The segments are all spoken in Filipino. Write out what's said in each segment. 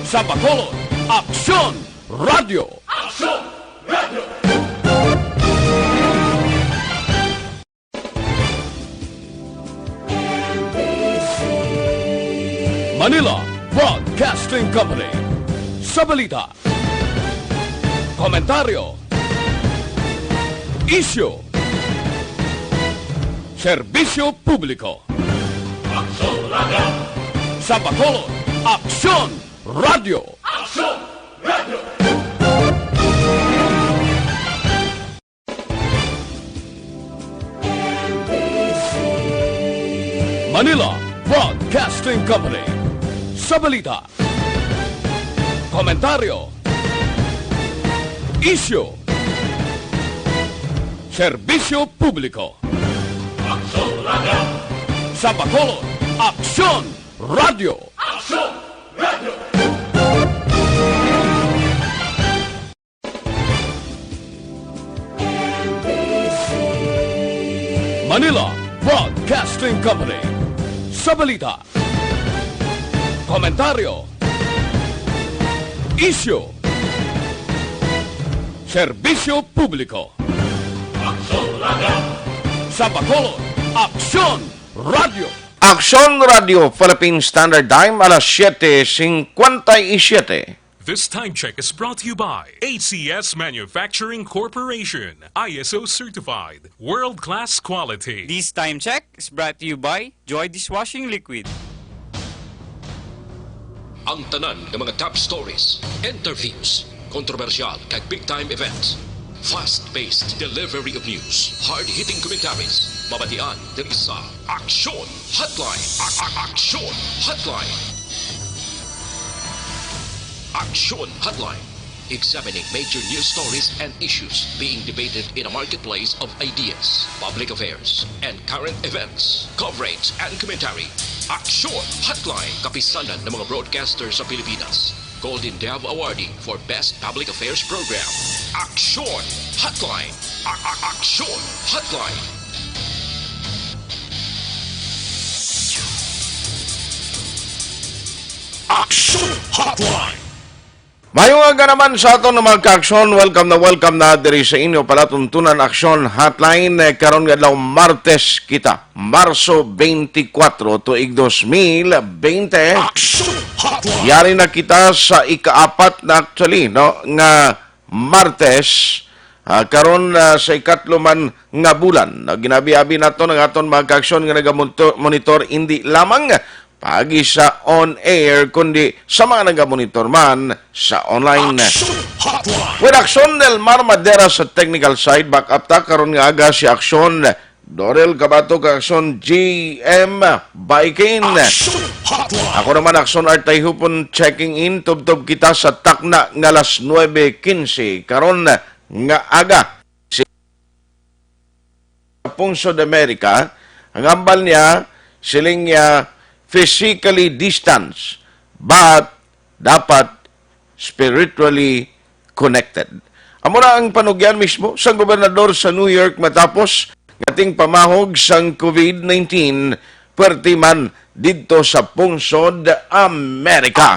Sa Bacolod, Aksyon Radio! Aksyon Radio! Manila Broadcasting Company. Sa balita, komentaryo, isyu, serbisyo publiko. Aksyon Radio! Sa Bacolod, Aksyon Radio! Aksyon Radio! Manila Broadcasting Company. Sa balita, komentaryo, isyu, serbisyo publiko. Aksyon Radio! Sa Bacolod, Aksyon Radio! Aksyon Radio! Manila Broadcasting Company. Sa balita, komentaryo, isyu, serbisyo publiko. Aksyon Radio! Sa Bacolod, Aksyon Radio! Aksyon Radio Philippine Standard Time, alas 7:57. This time check is brought to you by ACS Manufacturing Corporation, ISO certified, world-class quality. This time check is brought to you by Joy Dishwashing Liquid. Ang tanan ng mga top stories, interviews, kontrobersyal kag big-time events, fast-paced delivery of news, hard-hitting commentaries, mabatian diri sa Aksyon Hotline. Aksyon Hotline. Aksyon Hotline. Examining major news stories and issues being debated in a marketplace of ideas, public affairs, and current events. Coverage and commentary. Aksyon Hotline. Kapisanan ng mga broadcasters sa Pilipinas. Golden Dove Awardee for Best Public Affairs Program. Aksyon Hotline. Aksyon Hotline. Aksyon Hotline. Mayong aga naman sa aton na magka-aksyon. Welcome na diri sa inyo palatuntunan Aksyon Hotline. Karon nga daw Martes kita, Marso 24 tuig 2020. Aksyon Hotline. Yari na kita sa ikaapat na actually, no, nga Martes. Karon sa ikatlo man nga bulan. Ginabi-abi nato ng aton magka-aksyon nga nagamonitor hindi lamang pagi sa on-air, kundi sa mga nag-monitor man sa online. With Aksyon Del Mar Madera sa technical side, back up ta, karon nga aga si Aksyon Dorel Cabato, Aksyon GM Biking. Ako naman Aksyon Artay Hupon checking in, tub-tub kita sa takna nga alas 9:15. Karon nga aga si Pungso de America, ang ambal niya, siling niya physically distanced, but dapat spiritually connected. Amo na ang panugyan mismo sa gobernador sa New York matapos ngating pamahog sang COVID-19 perti man dito sa Pungsod, Amerika.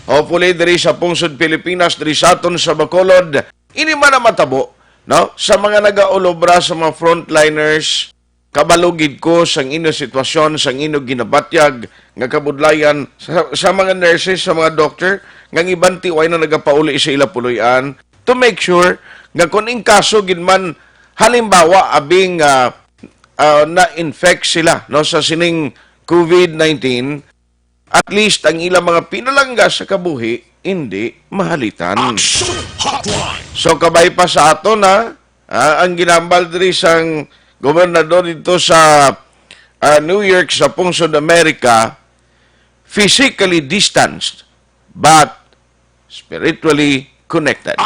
Hopefully, diri sa Pungsod, Pilipinas, diri sa aton sa Bacolod, ini man na matabo, no? Sa mga nagaolobra, sa mga frontliners, kabalugid ko sang ino sitwasyon, sang ino ginabatyag nga kabudlayan sa mga nurses, sa mga doctor, nga ibanti way na nagapauli sa ila puloy-an to make sure nga kung in kaso ginman halimbawa abing na-infect sila, no, sa sining COVID-19, at least ang ilang mga pinalangga sa kabuhi hindi mahalitan. So kabay pa sa ato na ang ginambal diri sang gobernador dito sa New York sa Pungsod, Amerika, physically distanced but spiritually connected.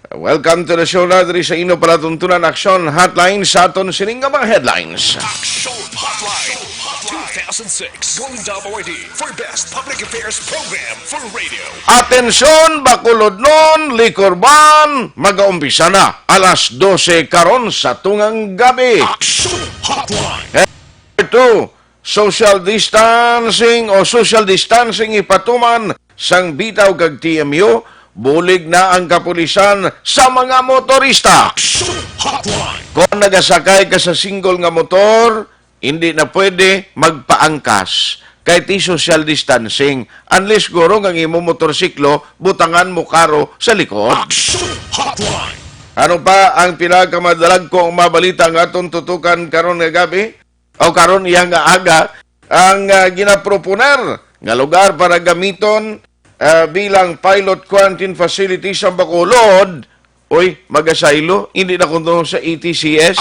Welcome to the show na diri sa inyo palatuntunan Aksyon Hotline sa aton sining nga mga headlines. Aksyon Hotline 2006 Golden Dove Awardee for Best Public Affairs Program for Radio. Atensyon, Bacolod nun, Licorban, mag-aumpisa na alas 12 karon sa tungang gabi. Aksyon Hotline. Ito, social distancing o social distancing ipatuman sang bitaw kag TMU, bulig na ang kapulisan sa mga motorista. Kung nagasakay ka sa single nga motor, hindi na pwede magpaangkas kahit social distancing unless guro ang imo motorsiklo butangan mo karo sa likod. Ano pa ang pinakamadalag kong mabalita nga atong tutukan karon nga gabi o karon iya nga aga ang ginaproponer nga lugar para gamiton bilang pilot quarantine facility sa Bacolod. Oy, magasaylo, hindi na kuno sa ETCS.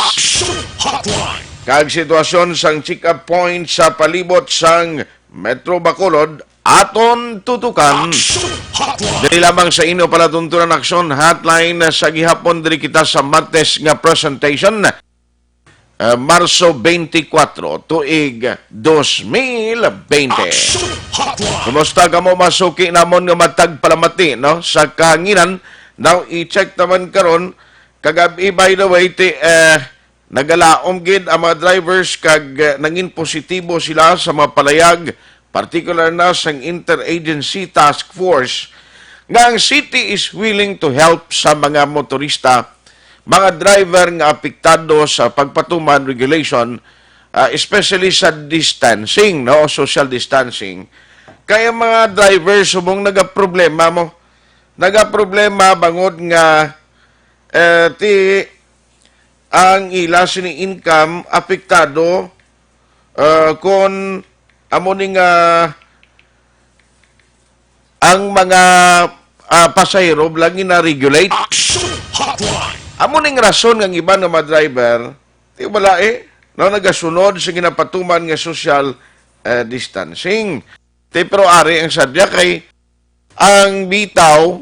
Kag sitwasyon sang check-up point sa palibot sang Metro Bacolod, aton tutukan. Dili lamang sa inyo pala tuntunan aksyon hotline sa gihapon diri kita sa Martes nga presentation. Marso 24, tuig 2020. Kumusta ka mo masuki namon nga matag palamati, no? Sa kahanginan, now i-check naman karon kagabi by the way, nagalaom gid ang mga drivers kag nangin positibo sila sa mga palayag, particular na sa Interagency Task Force, nga ang city is willing to help sa mga motorista, mga driver nga apektado sa pagpatuman regulation, especially sa distancing, no, social distancing. Kaya mga driver subong nagaproblema mo, nagaproblema bangod nga ang ila sini income apektado kon amo ning ang mga pasahero lagi na regulate. Amo ning rason ng iba nga mga driver, di wala no, nagasunod sa ginapatuman nga social distancing. Pero ari ang sadya kay ang bitaw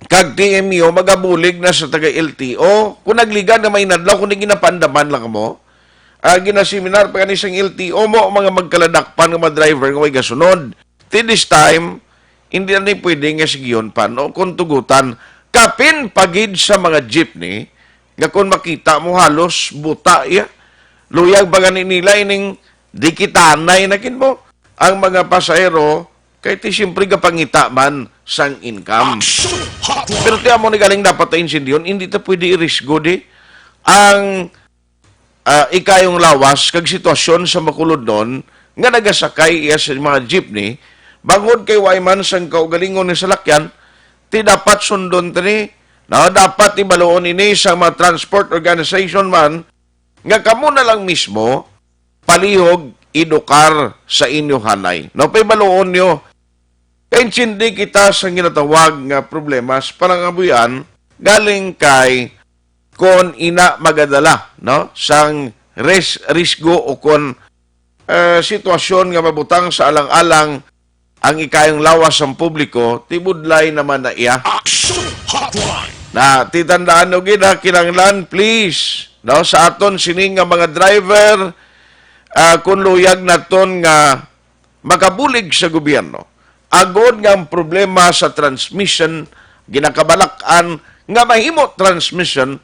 kag TMU magabulig na sa taga LTO. Kung nagligan na may nadlaw, kung ginapandaman lang mo, ginaseminar pa kanisang LTO mo, mga magkaladakpan ng mga driver nga may gasunod. Till this time, hindi na pwede nga sigiyon pa, no? Kung tugutan, kapin pagid sa mga jeepney, nga kung makita mo halos buta, luyag ba ganin nila ining dikitanay na kin mo ang mga pasahero kahit siyempre kapangita man sang income. Pero tiyan mo ni galing dapat na insindiyon, hindi ta pwede i-risgo di ang ikayong lawas kag sitwasyon sa makulod nun nga nagasakay iya sa mga jeepney bangod kay wayman sang kaugalingon ni salakyan, ti dapat sundon tani, na dapat ibaloon ini sa mga transport organization man nga kamo na lang mismo palihog idukar sa inyo hanay. No, pay baloon nyo. Kaya hindi kita sa ginatawag nga problemas palangabuyan galing kay kon ina magadala, no, sang risgo o kon sitwasyon nga mabutang sa alang-alang ang ikayong lawas ng publiko, tibudlay naman na iya. Na titandaan nyo gina, kinanglan, please, no, sa aton sining nga mga driver, kung luyag na ton nga makabulig sa gobyerno. Agod nga ang problema sa transmission, ginakabalakan nga mahimo transmission,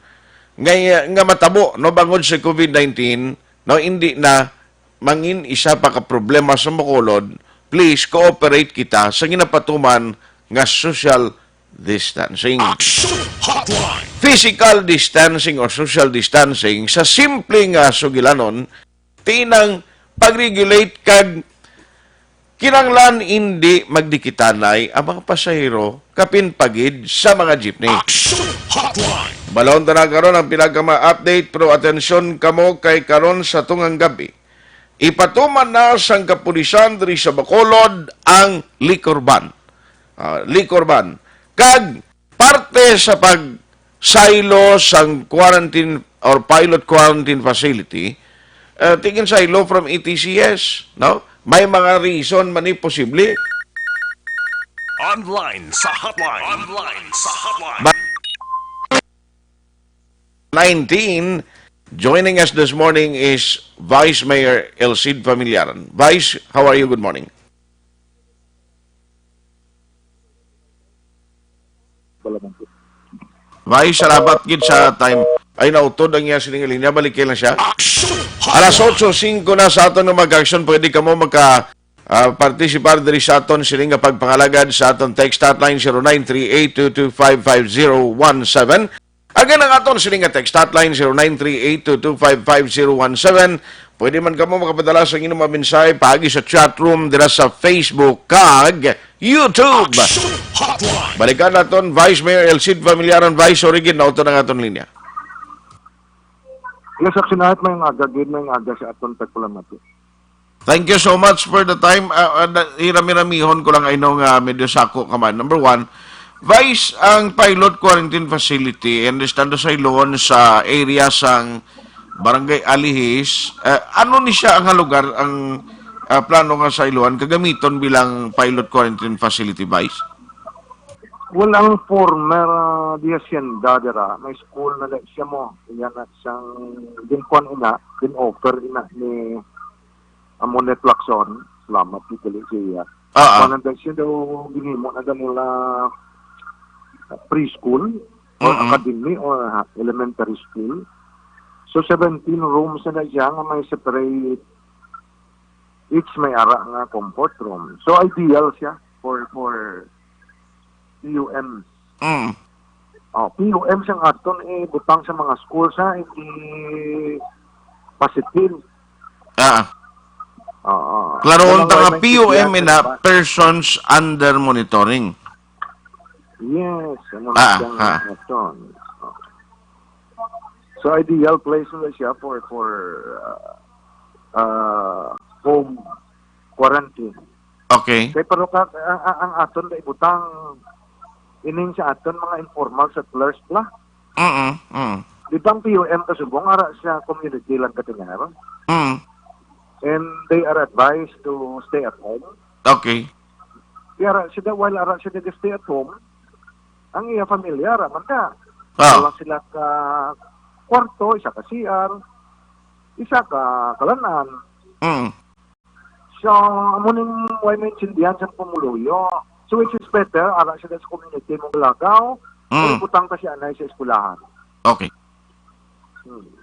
nga matabo, no, bangod sa COVID-19, no, hindi na mangin isa pa ka problema sa Bacolod. Please cooperate kita sa ginapatuman nga social distancing. Physical distancing or social distancing sa simple nga sugilanon, tinang pag-regulate kag kinanglan hindi magdikitanay ang mga pasahero kapin pagid sa mga jeepney. Balon na karon ang pinagama-update pero atensyon kamo kay karon sa tungang gabi. Ipatuman na sang kapulisan diri sa Bacolod ang liquor ban. Liquor ban. Kag parte sa pagsaylo sang quarantine or pilot quarantine facility, tingin saylo from ETCS, no? May mga reason man posible. Online sa hotline. 19. Joining us this morning is Vice Mayor Elcid Familiaran. Vice, how are you? Good morning. Vice, salamat gid sa time. Ay nautod ang iya siningaling niya. Balik lang siya. Alas 8:05 na sa aton nga mag-action. Pwede ka mo participar diri sa aton sining nga pagpangalagad sa aton text hotline 0938-225-5017. Again ang aton sining nga text hotline 0938-225-5017. Pwede man kamo makapadala sa inyong mga mensahe paagi sa chat room dira sa Facebook kag YouTube. Balikan naton Vice Mayor Elcid Familiaran, Vice Origin na ng aton linya. Yes, aksyonahat may aga, may aga sa aton pagpulamati. Thank you so much for the time. Irami-ramihon ko lang ay nung medyo sako ka man. Number one, Vice, ang pilot quarantine facility, understand sa ilon sa area sang Barangay Alihis, ano ni siya ang lugar, ang plano nga sa ilon, kagamiton bilang pilot quarantine facility, Vice? Well, ang former di hacienda dira, may school na siya mo. Yan at siyang ginkwan ina, offer ina ni Amonet Lacson, salamat dito siya. Mananda siya daw ginimo na nila preschool or academy or elementary school. So 17 rooms na siya nga may separate, each may ara nga comfort room. So ideal siya for PUM. PUM siyang aton butang sa mga school sa hindi positive. Klaro unta nga PUM na persons under monitoring. Yes, aton. So ideal place na siya for home quarantine. Okay. Kaya pero ang aton na ibutang ining sa aton mga informal settlers pla. Di bang PUM kasubong ara sa community lang katingaron? And they are advised to stay at home. Okay. Kaya while ara sila stay at home, ang iya pamilya raman ka. Wala sila ka kwarto, isa ka CR, isa ka kalanan. So, amuning way maintindihan sa pumuluyo. So, which is better, ara sila sa community mong lagaw, putang ka siya anay sa eskulahan. Okay.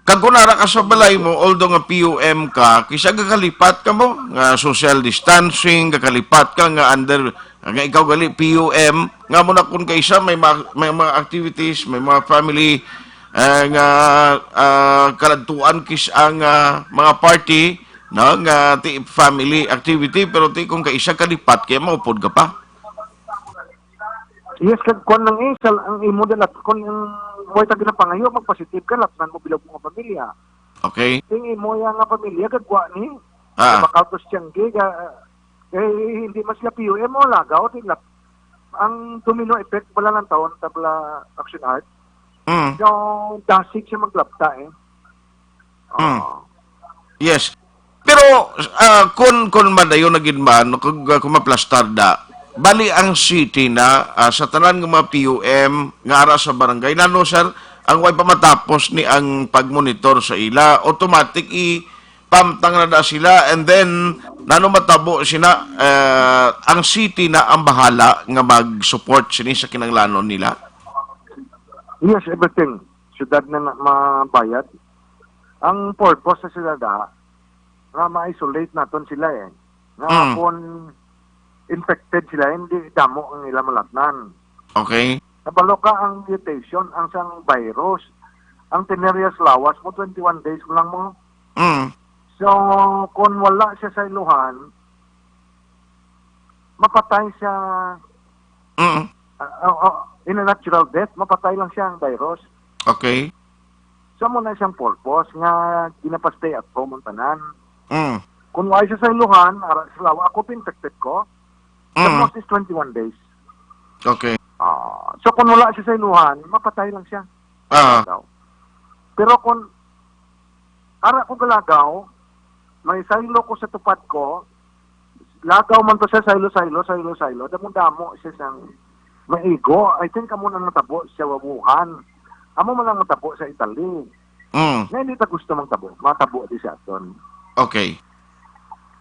Kag kunara ka sa balay mo, although nga PUM ka, kisa gakalipat ka mo, nga social distancing, gakalipat ka nga under, nga ikaw gali PUM, nga mo na kung kaisa, may mga activities, may mga family, nga kaladtuan kis ang mga party, no, nga family activity, pero kung kaisa kalipat, kaya maupod ka pa. Yes, kung nang isal, ang imo dalat, kung way tagi na pangayo, magpositive ka, lapnan mo bilang mga pamilya. Okay. Tingin mo yung nga pamilya, gagwa ni, makautos siyang giga, hindi mas sila PUM mo, lagaw, ang domino effect pala ng taon, tabla action art, yung dasig siya maglapta Yes. Pero, kung madayo na ginman, kung maplastarda, bali ang city na sa tanan ng mga PUM nga ara sa barangay nano sir ang way pamatapos ni ang pagmonitor sa ila automatic pamtang na sila and then nano matabo sina ang city na ang bahala nga mag-support sini sa kinanglanon nila. Yes, everything syudad na mabayad. Ang purpose sa sila nga ma-isolate naton sila nga kung infected sila, hindi damo ang ilang malatnan. Okay. Nabalo ka ang mutation, ang sang virus. Ang tenerias lawas mo, 21 days mo lang mo. So, kung wala siya sa iluhan, mapatay siya, in a natural death, mapatay lang siya ang virus. Okay. So, muna siyang purpose nga ginapastay at home ang tanan. Kung wala siya sa iluhan, sa lawa, ako infected ko, the most is 21 days. Okay. So kung wala siya sa inuhan, mapatay lang siya. Pero kung ara ko galagaw, may saylo ko sa tupad ko, lagaw man to siya saylo, damo siya siyang maigo. I think amo nang matabo siya Wuhan. Amo man lang matabo sa Italy. Na hindi ta gusto matabo di siya doon. Okay.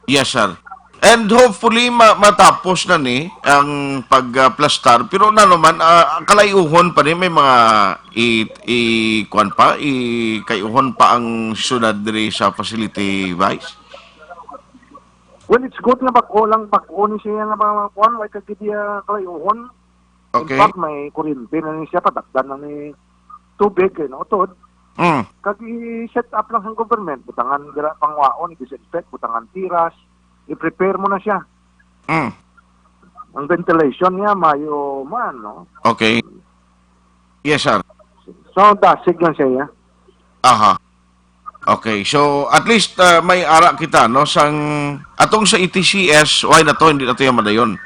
Yes, sir. And hopefully matapos na ni ang pagplastar, pero na naman kalayuhon pa rin may mga kayuhon pa ang syudad diri sa facility, Vice. Well, it's good na bag-o ni siya nga mga kuan, may kagidya kalayuhon. Okay. In fact, may kuryente na ni siya, padagdan na ni tubig, utod. Kag i-set up lang ang government, butangan dira pangwaon, i-disinfect, butangan tiras, i-prepare mo na siya. Ang ventilation niya, mayo man, no? Okay. Yes, sir. So, dasig lang siya, Aha. Okay, so at least may ara kita, no? Atong sa ETCS, why na to, hindi na to yung madayon.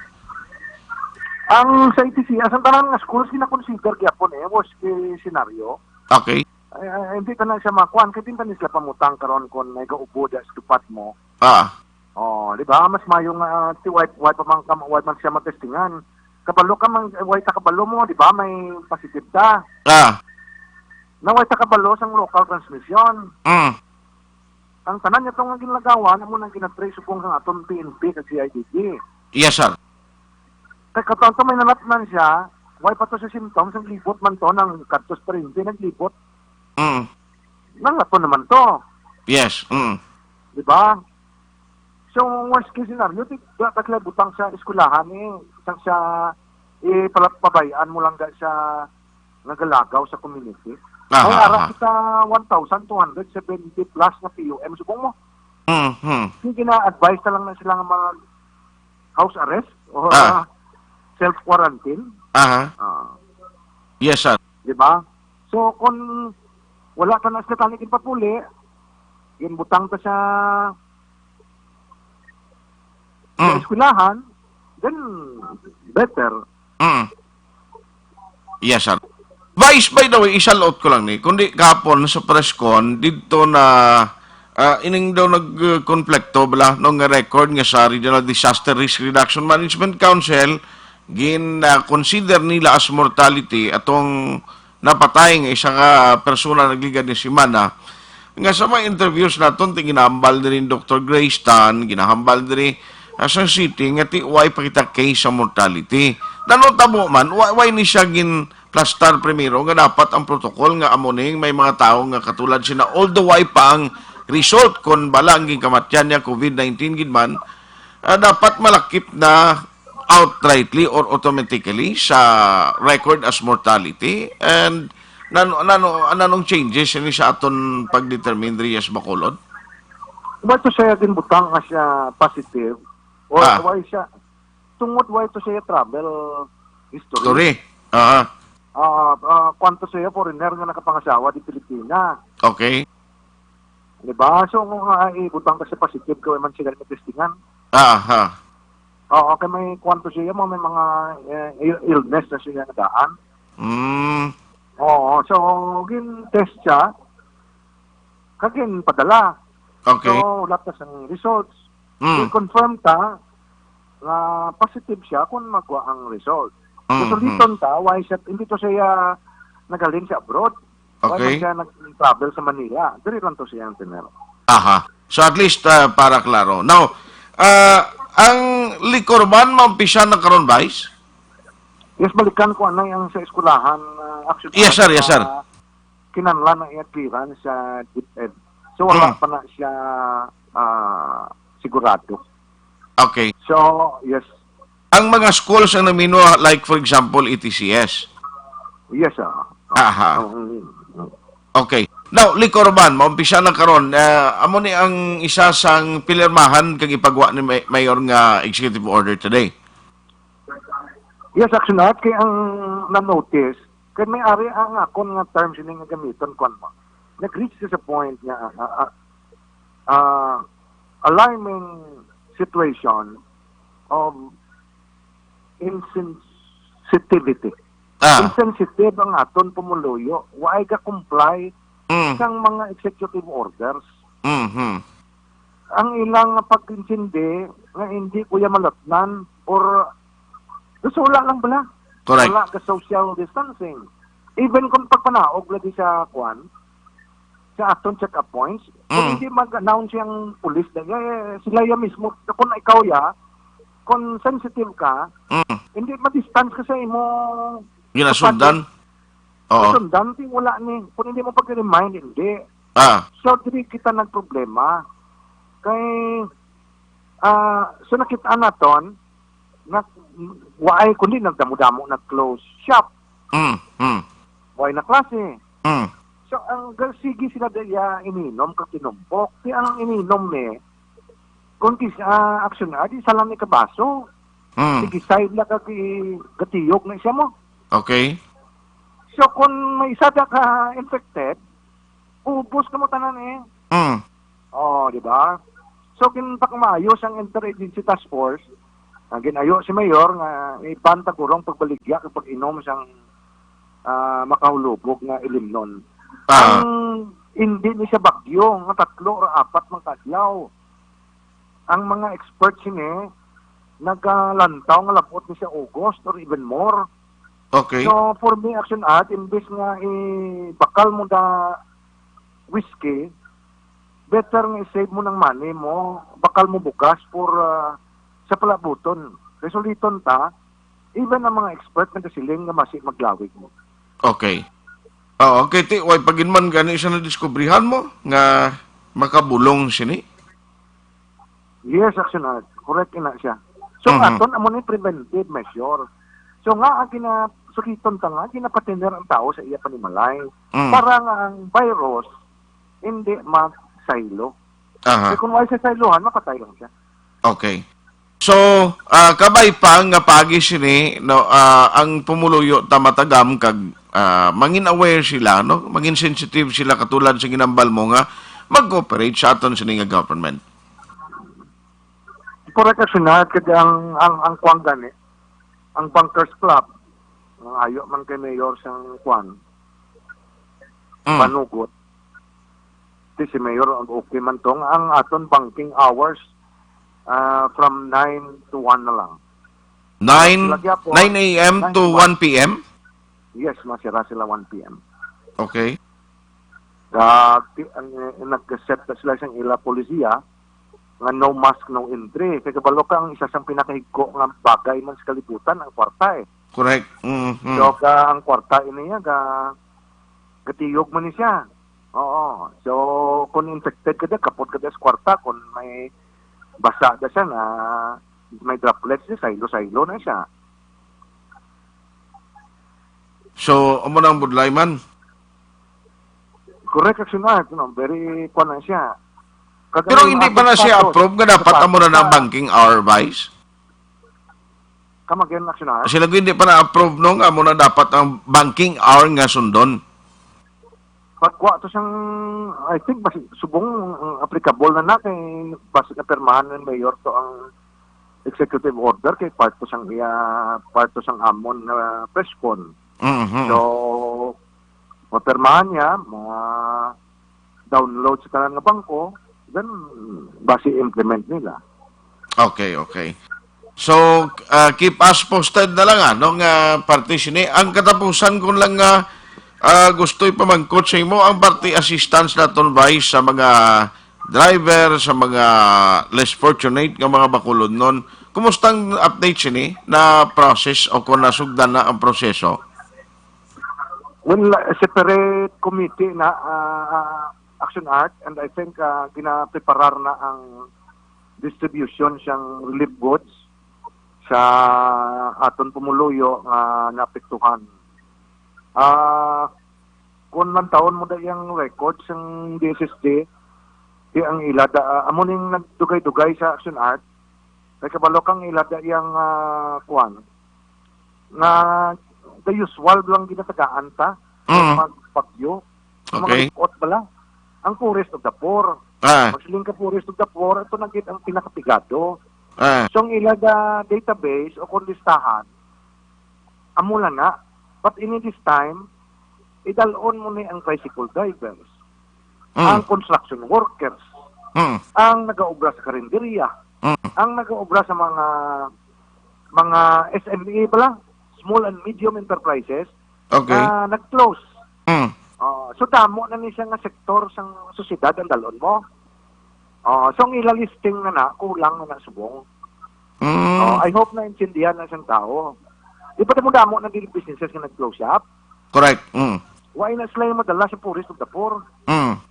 Ang sa ETCS, ang tanan nga schools, kina-consider gyapon worst case scenario. Okay. Hindi ka na siya makuan, kaya din ka sila pamutang karon kon may gaubo da sa tupat mo. Di ba? Mas mayo nga white man siya matestingan. Kabalo ka mang white kabalo mo, di ba? May positive ta. Na white kabalo sang local transmission. Ang tanan niya itong ginagawa na mo nang ginatrace kung sa aton PNP kag CIDG. Yes, sir. Kaya katonto may nalatnan siya, why pa to sa symptoms, ang libot man to ng kartos pa rin, naglibot. Nangato naman to. Yes. Di ba? So, worst case scenario, dapat butang sa eskulahan isang siya, pabayaan mo lang siya nagalagaw sa community. Ay, ara kita 1,270 plus na PUM. Subong mo? Sige na, advice na lang na sila ng mga house arrest o self-quarantine. Yes, sir. Diba? So, kung wala ka na sila tanikin papuli, yun butang ka sa eskwelahan, then better. Yes, sir. Vice, by the way, isalot ko lang ni. Kundi kahapon sa press con, dito na ining daw nag-konflikto bala nung record nga sa Regional Disaster Risk Reduction Management Council, consider nila as mortality atong napatay nga isang persona nagligad ni Simana. Nga sa mga interviews naton, ginahambal din Dr. Grace Tan, ginahambal din sa city, nga why pakita case sa mortality. Nanotabo man, why ni siya plastar primero nga dapat ang protocol nga amoning may mga tao nga katulad sina all the way pa ang result kon balanging kamatyan niya COVID-19 gid man dapat malakip na outrightly or automatically sa record as mortality and nanong changes ni sa aton pagdetermine diri sa Bacolod. Why to siya din butang nga siya positive or why siya tungod why to siya travel history. Kwanto siya foreigner nga nakapangasawa di Pilipinas. Okay. Diba? So, kung ibutang ka sa positive, gawin man siya na testingan. Oo, kaya may kwanto siya mo, may mga illness na siya nadaan. Oo, so, gin-test siya, kagin padala. Okay. So, latas ang results. I-confirm ta na positive siya kung magwa ang result. So, dito ta, why siya, hindi to siya nagaling sa abroad. Okay. Why siya nag-travel sa Manila. Diri lang to siya ang tinero. So, at least, para klaro. Now, ang Licorban, maumpisa na karon, Vice? Yes, balikan ko anay ang sa eskulahan. Actually, Yes, sir. Yes, sir. Kinanlan ang i-clearance sa DepEd. So, wala pa na siya sigurado. Okay. So, yes. Ang mga schools ang namino, like for example, ETCS. Yes, sir. Okay. Now, Licorban, maumpisa na karon. Amo ni ang isa sang pilirmahan kag ipagwa ni Mayor nga executive order today. Yes, actually, kay ang na-notice, kaya may ari ang akon nga terms yun nga gamiton kon mo. Nag-reach to the point nga alarming situation of insensitivity. Insensitive ang aton pumuluyo. Why ka comply sang mga executive orders. Ang ilang pag-insindi nga hindi kuya malatnan or gusto wala lang bala. Correct. Wala ka social distancing. Even kung pagpanaog lagi sa kwan, sa aton check-up points. Kung hindi mag-announce yung police, sila ya mismo, kung ikaw kung sensitive ka, hindi ma-distance ka sa imo. Ginasundan? Oo. Sundan, wala ni. Kung hindi mo pag-remind, hindi. So, dili kita nagproblema. Kay, so nakita naton, waay kundi nagdamo-damo nag-close shop. Waay na klase. So, ang sige sila daya ininom, katinumpok. Di ang ininom ni, kung action na, di salam ni kabaso. Sige, side lang gatiyog na siya mo. Okay. So, kung may isa ka infected, ubos ka mo tanan di ba? So, kinpakumayos ang Interagency Task Force, ginayo si Mayor nga ibanta kurong pagbaligya kapag inom siyang makahulubog na ilimnon. Ang hindi ni siya bagyo, nga 3 o 4 mga kadlaw. Ang mga experts ini, nagalantaw nga labot ni siya August or even more. Okay. So, for me, Action Art, imbis nga bakal mo na whiskey, better nga i-save mo ng money mo, bakal mo bukas for sa palabuton. Resuliton ta, even ang mga expert na kasiling nga masih maglawig mo. Okay. Okay, way paginman gani siya na diskubrihan mo nga makabulong sini. Yes, Action Art. Correct na siya. So, aton amo ni preventive measure. So nga, sukiton ta nga, ginapatiner ang tao sa iya panimalay. Para nga ang virus, hindi mag-silo. Kaya kung wala sa silohan, mapatay lang siya. Okay. So, kabay pa nga pagi sini, no, ang pumuluyo tamatagam kag mangin aware sila, no? Mangin sensitive sila katulad sa ginambal mo nga mag-cooperate sa aton sini nga government. Correct Action Art, kaya ang kwang gani, ang Bankers Club, ayo man kay Mayor sang kwan, panugot. Si Mayor, okay man tong, ang aton banking hours from 9 to 1 na lang. 9 a.m. to 1 p.m.? Yes, masira sila 1 p.m. Okay. Nag-set na sila siyang ila polisiya, nga no mask, no entry. Kaya kabalo ka ang isa siyang pinakahigko nga bagay man sa kalibutan, ang kwarta Correct. So, ang kwarta iniya, gatiyog mo ni siya. Oo. So, kung infected ka kapot ka sa kwarta, kung may basa na siya na may droplets niya, saylo-saylo na siya. So, amo nang budlay man? Correct Action Art, very kwan na siya. Pero hindi pa na siya approve nga dapat amo na ng banking hour, Vice? Kamagyan Action Art? Sila hindi pa na-approve nung amo na dapat ang banking hour nga sundon. Pagkuha to siyang, I think, subong applicable na kay basi na permahan ng Mayor to ang executive order kay part to siyang amon na presscon. So, mapermahan niya, download sa kanan ng bangko, then basi implement nila. Okay. So, keep us posted na lang, no, nga partition ang katapusan ko lang nga gusto'y pamangkot sa imo ang party assistance naton Vice sa mga driver, sa mga less fortunate nga mga bakulod nun. Kumusta ang update sini na process o kung nasugdan na ang proseso? Well, separate committee na Action Art, and I think ginapreparar na ang distribution siyang relief goods sa aton pumuluyo nga naapektuhan. Kung man taon mo da yung records ng DSSD, di ang ilada, amo ning nagdugay-dugay sa Action Art, kay kabalo kang ilada yung kuwan, na the usual lang ginatagaan ta, magpagyo, mga likot pala, ang poorest of the poor. Magsiling ka poorest of the poor, ito nagit ang pinakapigado. So, ang ilaga database o kung listahan, amula na. But in this time, idalon mo na ang tricycle drivers, ang construction workers, ang nag-aobra sa karinderya, ang nag-aobra sa mga SME pala, small and medium enterprises, nag-close. So damo na ni siya nga sektor sang sosyedad ang dalon mo. So ang ilalisting na kulang na subong. I hope na intindihan na siyang tao. Di ba mo damo na dili businesses nga nag-close up? Correct. Why na sila yung madala sa poorest of the poor?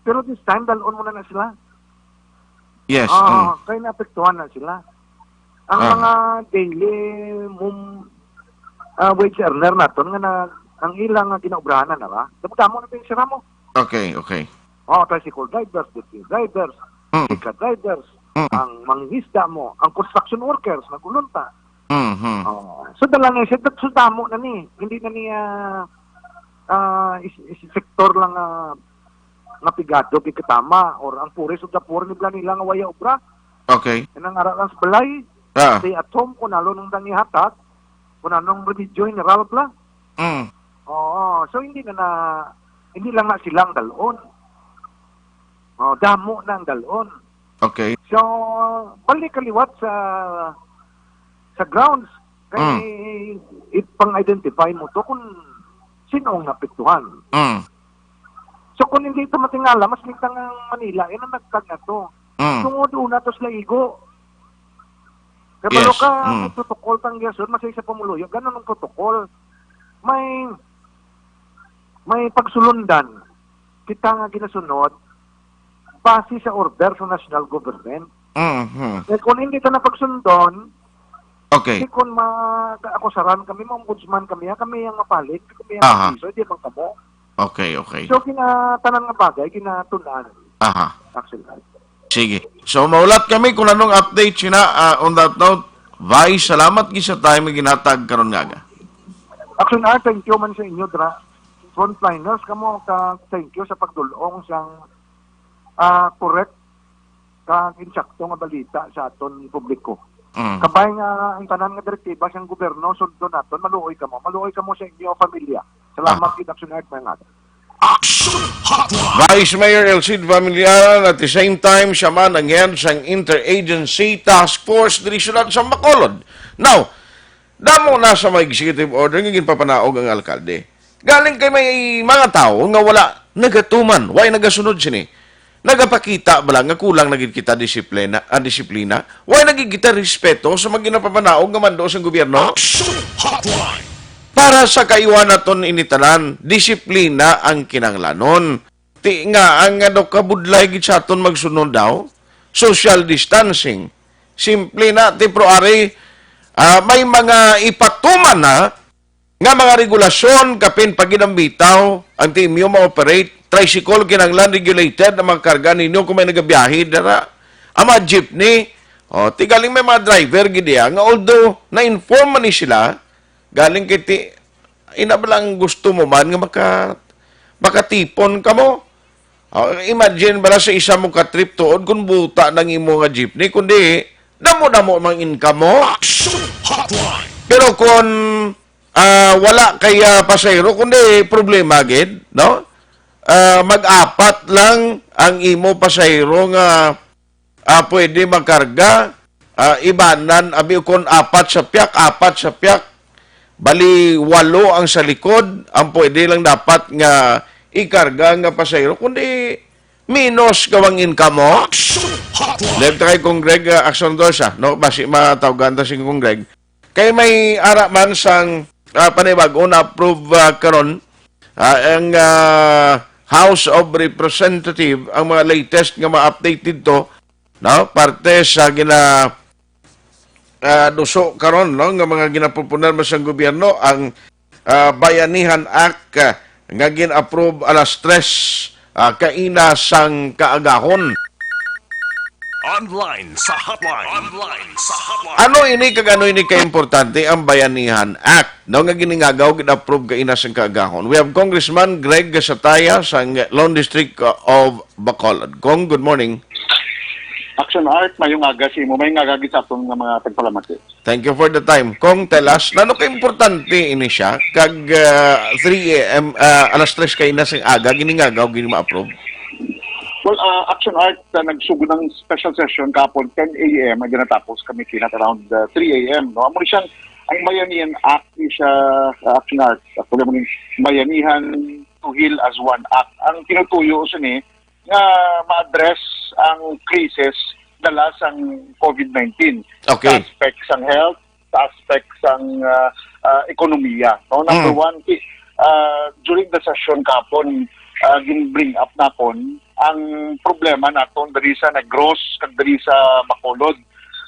Pero this time, dalon mo na sila. Yes. Kaya naapektuhan na sila. Ang mga daily wage earner naton nga ang ilang ginaobrahan na ba? Damo na yung sira mo. Okay. Tricycle drivers, jeepney drivers, tika drivers, ang mangingisda mo, ang construction workers, nagulunta. So dala na siya, so damo na ni. Hindi na niya sektor lang nga pigado, kikatama, or ang poorest of the poor nila nga waya obra. Okay. Yan ang aralang sa balay, stay at home, kung nalo nung dangi hatat, kung anong remedyo general pla. So hindi lang na silang dalon. Damo na ang dalon. Okay. So, balik kaliwat sa grounds. Kaya ipang-identify mo to kung sino ang napektuhan. So, kung hindi ito matingala, mas lintang ang Manila, ang nagtag na to. Tungod una to sila igo. Kaya Yes. may protocol pang yasun, masaya sa pamuluyo. Ganun ang protocol. May pagsulundan. Kita nga ginasunod base sa order sa national government. Eh, kung hindi ka na pagsundon, Okay. kung akusaran kami, mga ombudsman kami ang mapalit, kami ang piso, di bang kamo. Okay. So, kinatanan nga bagay, kinatunan. Actually. Sige. So, maulat kami kung anong update sina on that note. Vice, salamat gisa tayo may ginatag karon nga. Actually, thank you man sa inyo, frontliners, kamo thank you sa pagdulong sang correct insakto nga balita sa aton publiko. Kabay nga ang tanan nga direktiba sang gobyerno sundon naton, maluoy kamo sa inyo pamilya. Salamat kid Action Art mga Action Hotline. Vice Mayor Elcid Familiaran at the same time siya man ang head sang Interagency Task Force diri syudad sa Bacolod. Now, damo na sa may executive order nga ginpapanaog ang alkalde. Galing kay may mga tao nga wala nagatuman, way nagasunod sini. Nagapakita bala nga kulang nagid kita disiplina, way nagid kita respeto sa mga ginapapanaog nga mando sa gobyerno. Action Hotline. Para sa kaiwan naton initanan, disiplina ang kinanglanon. Ti nga ang kabudlay gid sa aton magsunod daw, social distancing. Simple na ti pro ari may mga ipatuman na nga mga regulasyon kapin paginambitaw ang timyo ma-operate tricycle kinanglan regulated na mga karga ninyo kung may nagabiyahe dara ang mga jeepney tigaling may mga driver gid nga although na-inform man ni sila galing kiti inabalang gusto mo man nga makatipon ka mo imagine bala sa isa mo ka-trip tuod kung buta ng imo nga jeepney kundi damo-damo mang income mo. Action Hotline. Pero kung wala kaya pasayro, kundi problema agad, no? Mag-apat lang ang imo pasayro nga pwede magkarga, ibanan, abi kung apat sa piyak, bali 8 ang sa likod, ang pwede lang dapat nga ikarga nga pasayro, kundi minus gawang income mo. Action Hotline. Left kay Kong Greg action doon siya, no? Basi matawagan ta si Kong Greg. Kay may ara man sang panibago na approve karon ang House of Representative ang mga latest nga ma-update dito, no? Parte sa gina duso karon, no? Nga mga ginapupunan mo sa gobyerno ang Bayanihan Act nga gin-approve alas 3 kaina sang kaagahon. Online sa hotline. Ano ini ka-importante ang Bayanihan Act? No nga giningagaw gid-approve kaina sang kaagahon. We have Congressman Greg Gasataya sa Lone District of Bacolod. Kong, good morning. Action Art, mayong aga si mo, may ngagagit sa atong nga mga tagpalamati. Thank you for the time. Kong, tell us, nano ka-importante ini siya? Kag 3 a.m., alas 3 kaina sang aga, giningagaw, gini-ma-approve? Well, Action Art, nagsugod ng special session kapon 10 a.m. ay ginatapos kami kinat around 3 a.m. No? Amo ni siyang ang Bayanihan Act siya Action Art. Actually mo ni Bayanihan to heal as one act. Ang tinutuyo sa ni nga ma-address ang crisis dala sang COVID-19. Okay. Sa aspects ng health, sa aspects ng ekonomiya. No? Number one, during the session kapon, gin-bring up naton ang problema naton diri sa Negros kag diri sa Bacolod,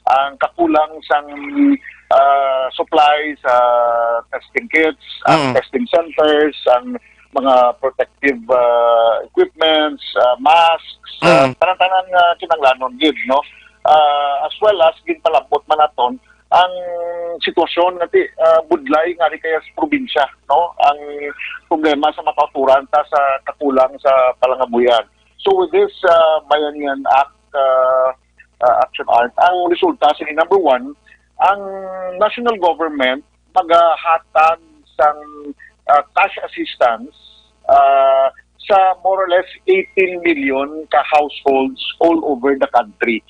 ang kakulang sang supplies, testing kits, ang testing centers, ang mga protective equipments, masks, tanan-tanan kinanglanon gid, no? As well as ginpalabot man naton ang sitwasyon nati budlay nga ri kaya sa probinsya, no? Ang problema sa makauturan ta sa kakulang sa palangabuyan. So with this Bayanihan Act Action Art, ang resulta sini number one, ang national government maghahatag sang cash assistance sa more or less 18 million ka households all over the country.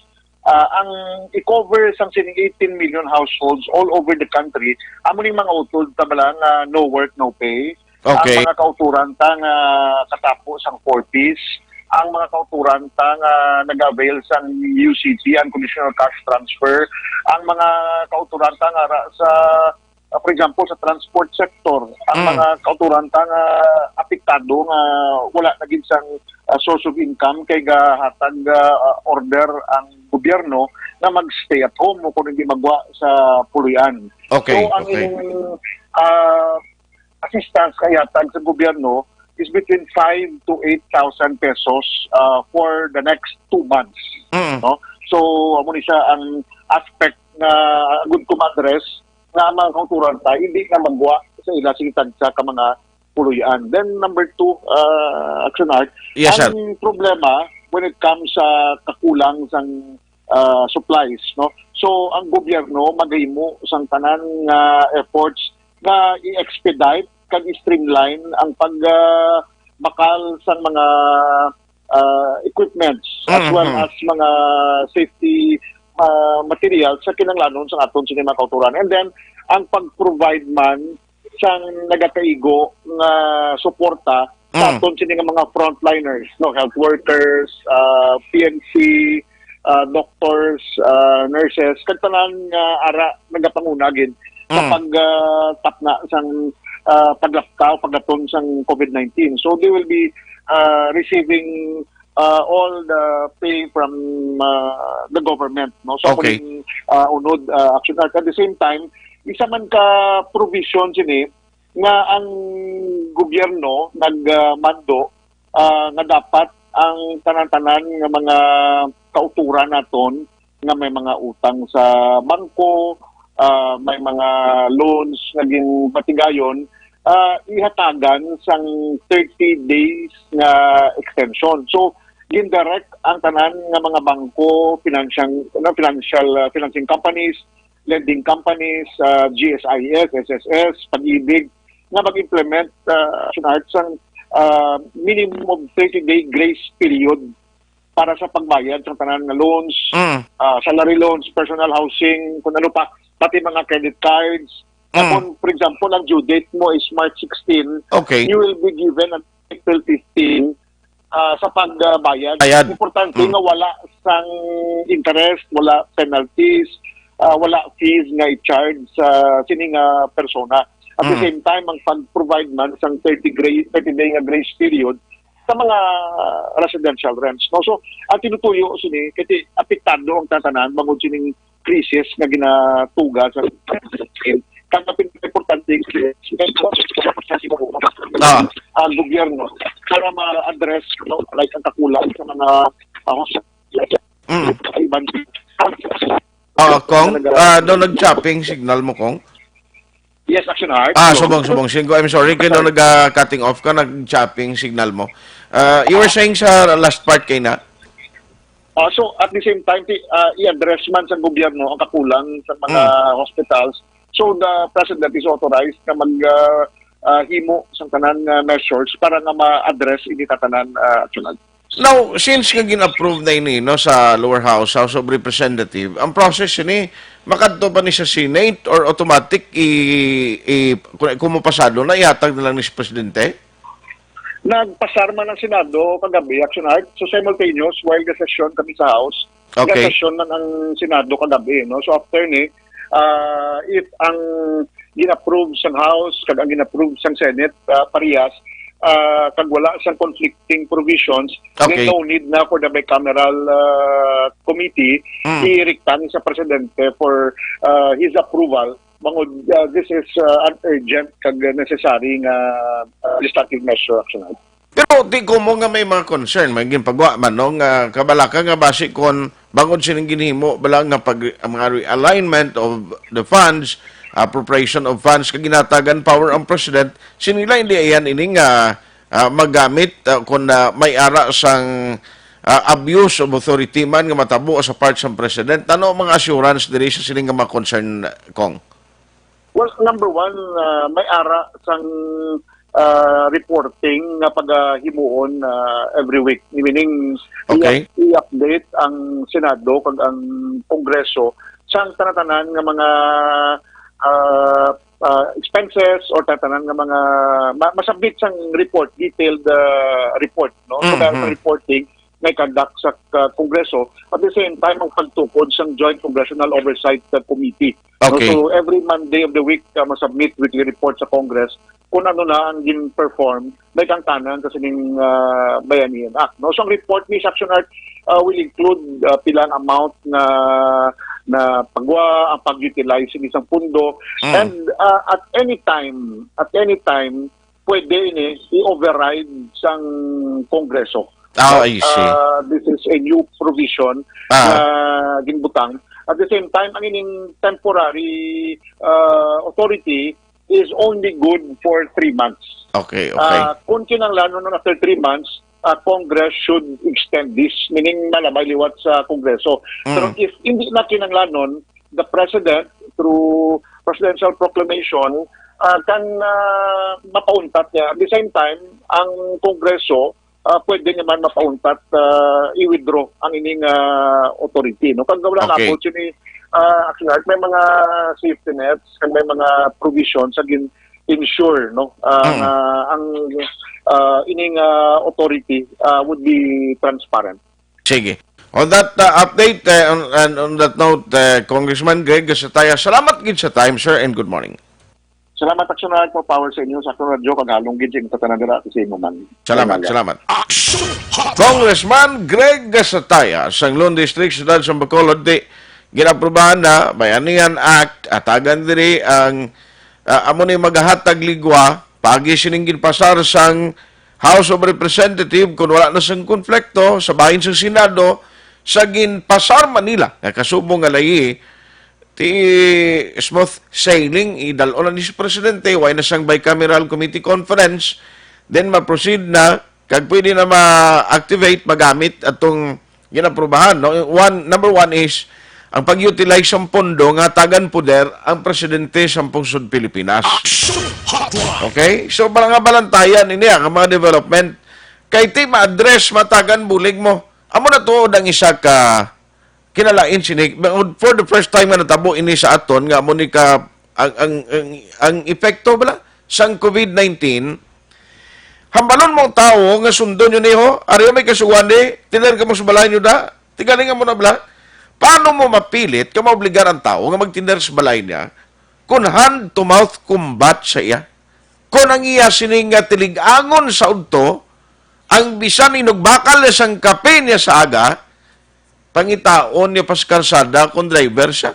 Ang i-cover sang sining 18 million households all over the country, amo ning mga utod ta bala nga no work, no pay. Okay. Ang mga kauturan ta nga katapos ang 40s, ang mga kauturan ta nga nag-avail sa UCT, unconditional cash transfer, ang mga kauturan ta nga sa for example sa transport sector, ang mga kauturan ta nga apektado nga wala na gid sang source of income kay gahatag order ang gobyerno na magstay at home o kung hindi magwa sa puluyan. Okay, So ang okay. assistance kayatag sa gobyerno is between 5 to 8,000 pesos for the next 2 months. No? So amo ni siya ang aspect na good to address nga mga kauturan ta hindi na magwa sa ila singtag sa ka mga puluyan. Then number 2, Action Art, Yes, sir. ang problema when it comes sa kakulang sang supplies, no? So ang gobyerno maghimo sang tanan nga efforts na i-expedite kag i-streamline ang pagbakal sang mga equipments as well as mga safety materials sa kinanglanon sa aton sa mga kauturan. And then ang pag-provide man sang nagakaigo nga suporta sa aton sa mga frontliners, no, health workers, PNC, doctors, nurses, kag tanan nga ara nagapanguna gid sa pagtapna sang paglaptaw pagdaton sang COVID-19. So they will be receiving all the pay from the government, no? So Okay. kung unod Action Art at the same time isa man ka provision sini nga ang gobyerno nagmando nga dapat ang tanan-tanan nga mga kauturan naton nga may mga utang sa bangko, may mga loans naging patigayon, ihatagan sang 30 days nga extension. So indirect ang tanan nga mga bangko, financing companies, lending companies, GSIS, SSS, Pag-ibig, nga mag-implement sang minimum of 30-day grace period para sa pagbayad sa tanan nga loans, salary loans, personal housing, kung ano pa, pati mga credit cards. Kung, for example, ang due date mo is March 16, Okay. you will be given at April 15 sa pagbayad. Bayad. Importante nga wala sang interest, wala penalties, wala fees nga i-charge sa sining persona. At the same time, ang pag-provide man sang 30-day nga grace period sa mga residential rents. No? So, ang tinutuyo sini, kasi apektado ang tatanan, bangod sining krisis nga ginatuga sa kaya importante ang gobyerno para ma-address, no, like ang kakulang sa mga ibang Kong, doon nag-chopping signal mo, Kong? Yes, Action Art. Subong. Singgo, I'm sorry, kaya nag-cutting off ka, nag-chopping signal mo. You were saying sa last part kay na? So, at the same time, i-address man sa gobyerno ang kakulang sa mga hospitals. So, the President is authorized na mag-himo sa tanan measures para nga ma-address ini tatanan Action Art. Now, since nga gin-approve na ini no, sa lower house, House of Representative, ang process ini, makadto pa ni sa Senate or automatic kung mapasado na, ihatag na lang ni si Presidente? nagpasar man ng Senado kagabi, Action Art. So simultaneous, while the session kami sa House, Okay. session man ang Senado kagabi. No? So after ni, if ang ginapprove sa House, kag ang ginapprove sa Senate, parehas, kag wala siyang conflicting provisions, Okay. then no need na for the bicameral committee, iiriktan sa Presidente for his approval. Bangod, this is an urgent kag necessary nga legislative measure, Action Art. Pero di ko mo nga may mga concern, may ginpagwa man, no? Nga kabalaka nga basi kon bangod sining ginhimo, bala nga ang mga realignment of the funds, appropriation of funds, kaginatagan power ang President, sinila hindi ayan ini nga magamit kung may ara sang abuse of authority man nga matabo sa part sa President. Ano ang mga assurance diri sa sining nga mga concern, Kong? Well, number one, may ara sang reporting na paghimuon every week. Meaning, Okay. i-update ang Senado kag ang Kongreso sa tanatanan nga mga expenses or tanatanan nga mga masabit sang report, detailed report. No? So, dahil sa reporting, may conduct sa Kongreso. At the same time, ang pagtukod sa Joint Congressional Oversight Committee. Okay. So every Monday of the week, masubmit weekly report sa Congress kung ano na ang gin-perform may kang tanan sa sining Bayanihan Act. No? So ang report ni Action Art will include pilang amount na pagwa, ang pag-utilize ng isang pundo. And at any time, pwede ini i-override sang Kongreso. Oh, I see. This is a new provision na ginbutang. At the same time, ang ining temporary authority is only good for 3 months. Okay, okay. Kung kinanglanon after 3 months, Congress should extend this, meaning malabay liwat sa Kongreso. Pero if hindi na kinanglanon, the President, through presidential proclamation, kan mapauntat niya. At the same time, ang Kongreso, pwede naman mapauntat i-withdraw ang ining authority. No? Kung wala Okay. na po, ni Action Art, may mga safety nets, kung may mga provisions sa ensure no? Ang ining authority would be transparent. Sige. On that update, on that note, Congressman Greg Gasataya, salamat gid sa time, sir, and good morning. Salamat, Action Art, for power sa inyo. Sa Action Radio, kagalong gid sa tatanadira sa inyo man. Salamat, salamat. Action Hotline. Congressman Greg Gasataya, Sanglon District, Siyudad sa Bacolod, di ginaprubahan na Bayanihan Act, atagan diri ang amo ni magahatag ligwa, pagi sining ginpasar sang House of Representative kung wala na sang konflikto sa bahin sa Senado sa ginpasar Manila, nga kasubong nga layi, ti smooth sailing, idalo na ni si Presidente, why na siyang bicameral committee conference, then ma-proceed na, kag pwede na ma-activate, magamit atong ginaprubahan. No? Number one is, ang pag-utilize ng pondo nga tagan poder ang Presidente sa Pungsod Pilipinas. Action Hotline. Okay? So, parang nga balantayan ini ang mga development. Kay ti ma-address, matagan bulig mo. Amo na tuod ang isa ka kinalain sinig. For the first time nga natabo ini sa aton, nga amo ni ka ang epekto bala sang COVID-19, hambalon mong tao nga sundon yun niyo, ariyo may kasuwan di, tinar ka mo sa balay nyo da, tigaling nga mo na bala. Paano mo mapilit, ka maobligar ang tao nga magtinder sa balay niya, kung hand-to-mouth combat sa iya? Kung ang iya sining tiligangon sa udto, ang bisan inugbakal na sang kape niya sa aga, pangitaon niya pas karsada kung driver siya.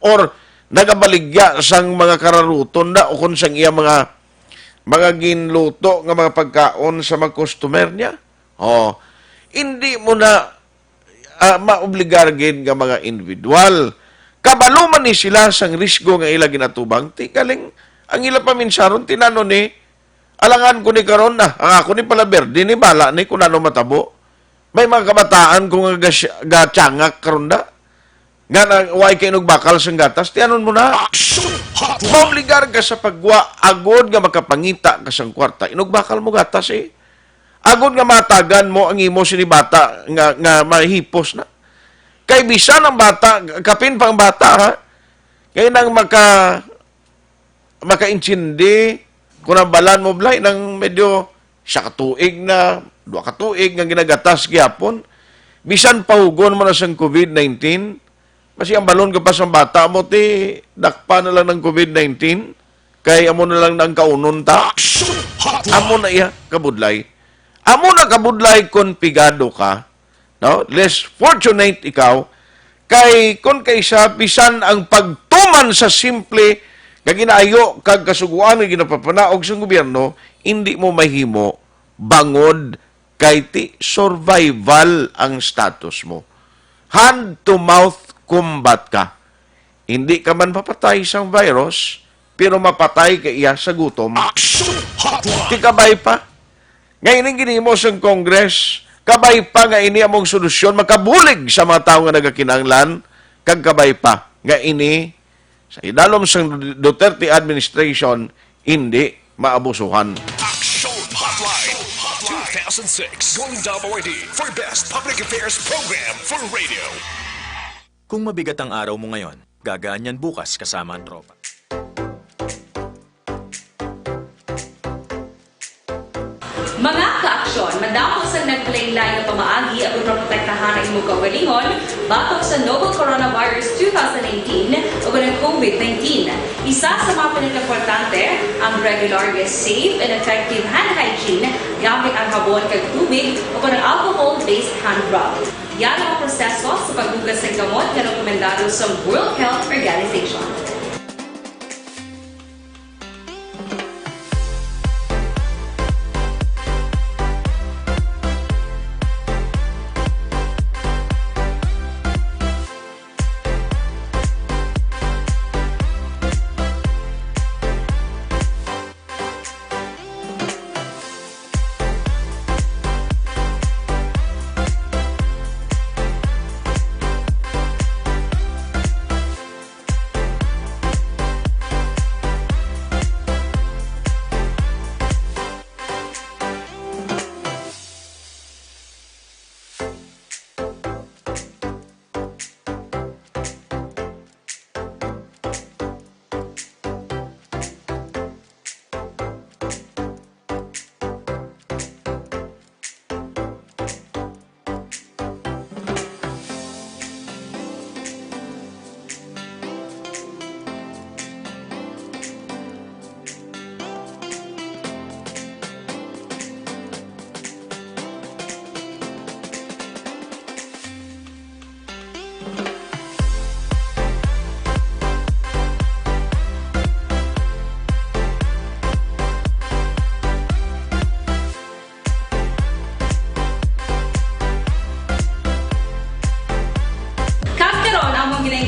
Or nagabaligya sang mga kararuton na o kung sang iya mga ginluto nga mga pagkaon sa mga customer niya. Oh, hindi mo na maobligar gid nga mga individual. Kabaluman ni sila sang risgo nga ila ginatubang. Tikaling ang ila paminsaron tinano ni alangan ko ni karon na. Ang ako ni pala berde ni bala ni kung ano matabo. May mga kabataan kung gachangak karon da. Nga na way kay bakal sang gatas, tianon mo na. Action Hotline. Maobligar ka sa pagwa agod nga makapangita ka sang kwarta. Inugbakal mo gatas eh. Agod nga matagan mo ang imo sinibata nga mahipos na. Kay bisan ang bata, kapin pang bata ha. Kaya nang makaintindi, kung nabalan mo blay, nang medyo siya katuig na, 2 katuig nga ginagatas gyapon. Bisan pahugon mo na sa COVID-19, kasi ang balon ka pa sa bata mo, ti, dakpa na lang ng COVID-19, kay amo na lang ng kaunon ta. Amo na iya, kabudlay. Amo na kabudlay kung pigado ka, no? Less fortunate ikaw, kay kung kaysa bisan ang pagtuman sa simple nga ginaayo kag kasuguan nga ginapapanaog sa gobyerno, hindi mo mahimo bangod kay ti survival ang status mo. Hand to mouth combat ka. Hindi ka man papatay sa virus, pero mapatay ka iya sa gutom. Ti kabay pa. Ngayon ang ginimo sa Congress, kabay pa nga ini among solusyon, makabulig sa mga tao nga nagakinanglan, kag kabay pa nga ini sa idalom sa Duterte administration, hindi maabusuhan. Action Hotline 2006 Golden Dove Award for Best Public Affairs Program for Radio. Kung mabigat ang araw mo ngayon, gagaan yan bukas kasama ang tropa. Mga ka-aksyon, madamo sa nagpalaylay na pamaagi at protektahan ang imong kaugalingon batok sa novel coronavirus 2018 o ng COVID-19. Isa sa mga pinaka-importante ang regular, safe, and effective hand hygiene gamit ang habon kag tubig o ng alcohol-based hand rub. Yan ang proseso sa paghugas ng gamot na rekomendado sa World Health Organization.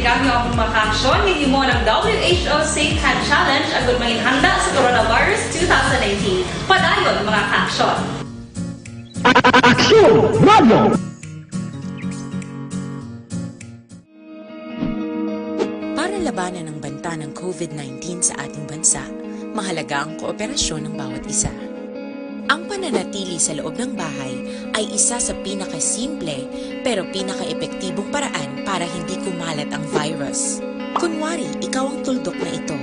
Gamyo ang makaksyon, hindi mo ng WHO Safe Hand Challenge agad mahinhanda sa coronavirus 2019. Padayon mga kaksyon! Action Radio. Para labanan ang banta ng COVID-19 sa ating bansa, mahalaga ang kooperasyon ng bawat isa. Ang pananatili sa loob ng bahay ay isa sa pinakasimple pero pinaka-epektibong paraan para hindi kumalat ang virus. Kunwari, ikaw ang tuldok na ito.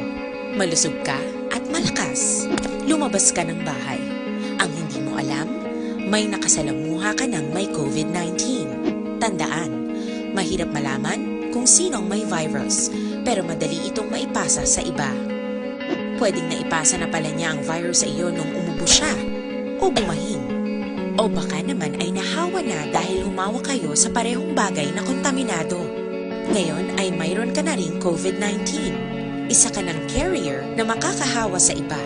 Malusog ka at malakas. Lumabas ka ng bahay. Ang hindi mo alam, may nakasalamuha ka ng may COVID-19. Tandaan, mahirap malaman kung sino ang may virus, pero madali itong maipasa sa iba. Pwedeng naipasa na pala niya ang virus sa iyo nung umubo siya o bumahin. O baka naman ay nahawa na dahil humawa kayo sa parehong bagay na kontaminado. Ngayon ay mayroon ka na ring COVID-19. Isa ka ng carrier na makakahawa sa iba.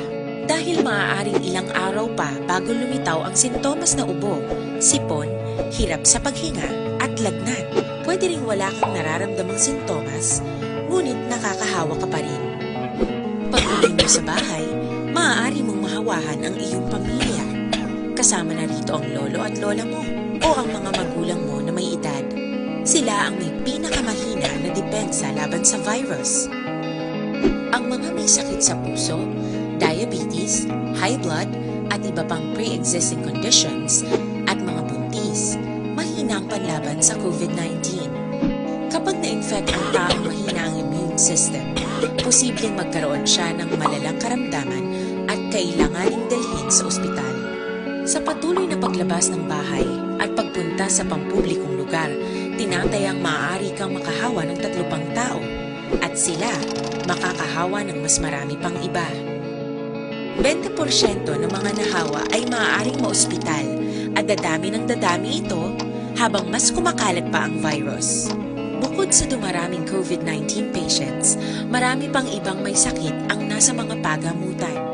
Dahil maaaring ilang araw pa bago lumitaw ang sintomas na ubo, sipon, hirap sa paghinga at lagnat. Pwede ring wala kang nararamdamang sintomas, ngunit nakakahawa ka pa rin. Pag-uwi mo sa bahay, maaari mong mahawahan ang iyong pamilya. Kasama na rito ang lolo at lola mo o ang mga magulang mo na may edad. Sila ang may pinakamahina na depensa laban sa virus. Ang mga may sakit sa puso, diabetes, high blood, at iba pang pre-existing conditions at mga buntis, mahina ang panlaban sa COVID-19. Kapag na-infect ang taong mahina ang immune system, posibleng magkaroon siya ng malalang karamdaman at kailanganing dalhin sa ospital. Sa patuloy na paglabas ng bahay at pagpunta sa pampublikong lugar, tinatayang maaari kang makahawa ng 3 pang tao at sila makakahawa ng mas marami pang iba. 20% ng mga nahawa ay maaaring maospital at dadami ng dadami ito habang mas kumakalat pa ang virus. Bukod sa dumaraming COVID-19 patients, marami pang ibang may sakit ang nasa mga pagamutan.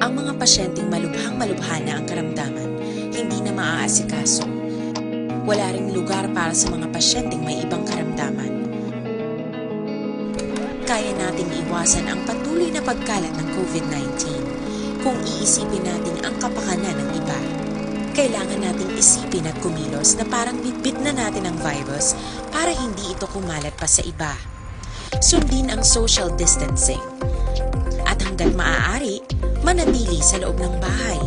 Ang mga pasyenteng malubhang-malubha na ang karamdaman, hindi na maaasikaso. Wala ring lugar para sa mga pasyenteng may ibang karamdaman. Kaya nating iwasan ang patuloy na pagkalat ng COVID-19 kung iisipin natin ang kapakanan ng iba. Kailangan nating isipin at kumilos na parang bitbit na natin ang virus para hindi ito kumalat pa sa iba. Sundin ang social distancing. At hanggat maaari, manatili sa loob ng bahay.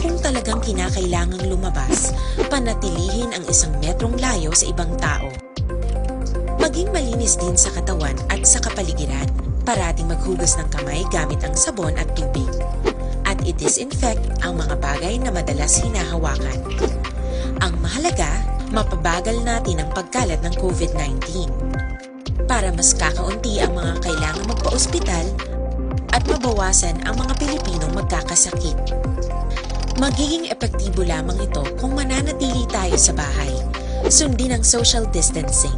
Kung talagang kinakailangang lumabas, panatilihin ang 1 metrong layo sa ibang tao. Maging malinis din sa katawan at sa kapaligiran. Parating maghugas ng kamay gamit ang sabon at tubig. At i-disinfect ang mga bagay na madalas hinahawakan. Ang mahalaga, mapabagal natin ang pagkalat ng COVID-19. Para mas kakaunti ang mga kailangang magpa-ospital at mabawasan ang mga Pilipinong magkakasakit. Magiging epektibo lamang ito kung mananatili tayo sa bahay. Sundin ang social distancing.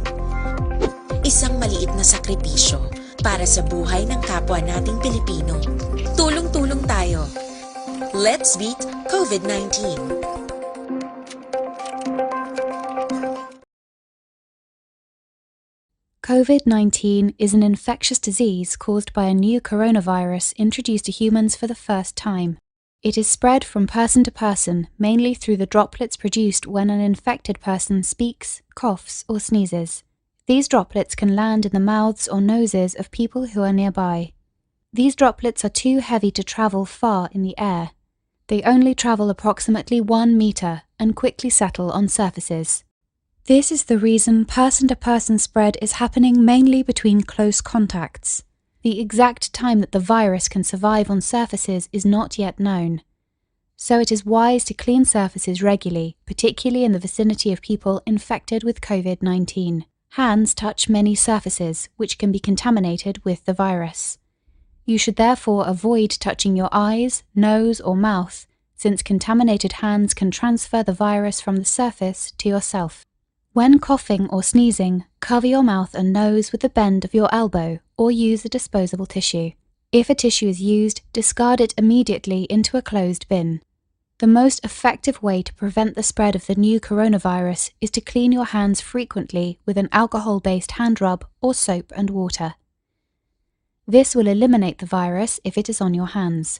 Isang maliit na sakripisyo para sa buhay ng kapwa nating Pilipino. Tulong-tulong tayo. Let's beat COVID-19. COVID-19 is an infectious disease caused by a new coronavirus introduced to humans for the first time. It is spread from person to person, mainly through the droplets produced when an infected person speaks, coughs, or sneezes. These droplets can land in the mouths or noses of people who are nearby. These droplets are too heavy to travel far in the air. They only travel approximately 1 meter and quickly settle on surfaces. This is the reason person-to-person spread is happening mainly between close contacts. The exact time that the virus can survive on surfaces is not yet known. So it is wise to clean surfaces regularly, particularly in the vicinity of people infected with COVID-19. Hands touch many surfaces, which can be contaminated with the virus. You should therefore avoid touching your eyes, nose, or mouth, since contaminated hands can transfer the virus from the surface to yourself. When coughing or sneezing, cover your mouth and nose with the bend of your elbow or use a disposable tissue. If a tissue is used, discard it immediately into a closed bin. The most effective way to prevent the spread of the new coronavirus is to clean your hands frequently with an alcohol-based hand rub or soap and water. This will eliminate the virus if it is on your hands.